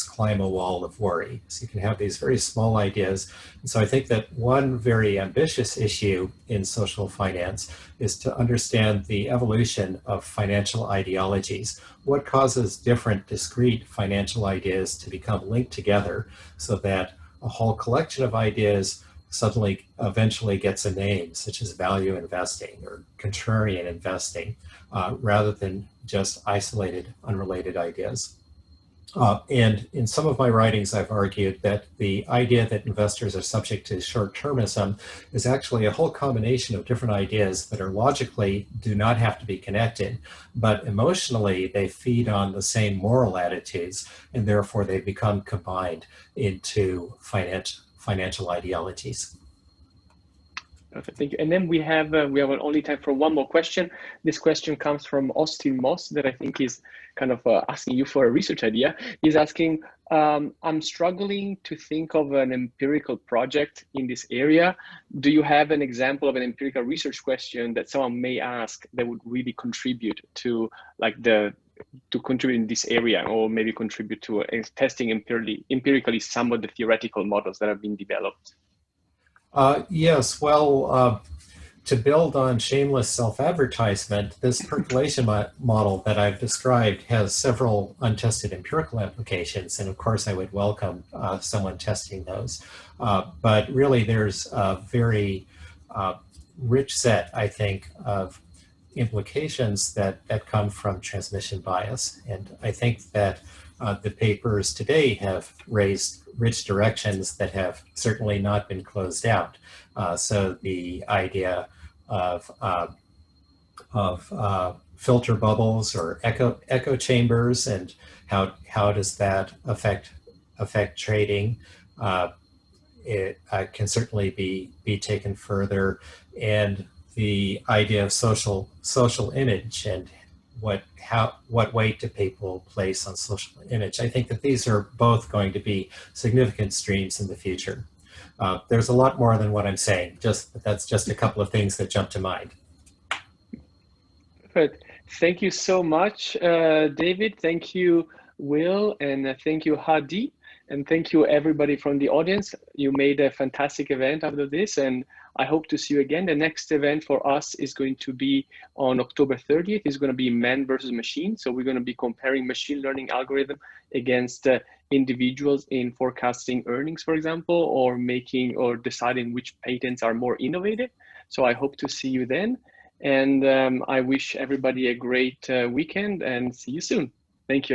Speaker 5: climb a wall of worry. So you can have these very small ideas. And so I think that one very ambitious issue in social finance is to understand the evolution of financial ideologies. What causes different discrete financial ideas to become linked together so that a whole collection of ideas suddenly eventually gets a name, such as value investing or contrarian investing, rather than just isolated, unrelated ideas. And in some of my writings, I've argued that the idea that investors are subject to short-termism is actually a whole combination of different ideas that are logically do not have to be connected, but emotionally they feed on the same moral attitudes, and therefore they become combined into financial ideologies.
Speaker 1: Perfect, thank you. And then we have only time for one more question. This question comes from Austin Moss, that I think is kind of asking you for a research idea. He's asking, I'm struggling to think of an empirical project in this area. Do you have an example of an empirical research question that someone may ask that would really contribute to contribute in this area, or maybe contribute to testing empirically some of the theoretical models that have been developed?
Speaker 5: Yes, well, to build on shameless self-advertisement, this percolation model that I've described has several untested empirical applications, and of course I would welcome someone testing those. But really there's a very rich set, I think, of implications that come from transmission bias. And I think that the papers today have raised rich directions that have certainly not been closed out. So the idea of filter bubbles or echo chambers, and how does that affect trading? It can certainly be taken further, and the idea of social image and what weight do people place on social image. I think that these are both going to be significant streams in the future. There's a lot more than what I'm saying. That's just a couple of things that jump to mind.
Speaker 1: Perfect. Thank you so much, David. Thank you, Will, and thank you, Hadi. And thank you, everybody from the audience. You made a fantastic event out of this, and I hope to see you again. The next event for us is going to be on October 30th. It's going to be man versus machine. So we're going to be comparing machine learning algorithm against individuals in forecasting earnings, for example, or making or deciding which patents are more innovative. So I hope to see you then. And I wish everybody a great weekend and see you soon. Thank you.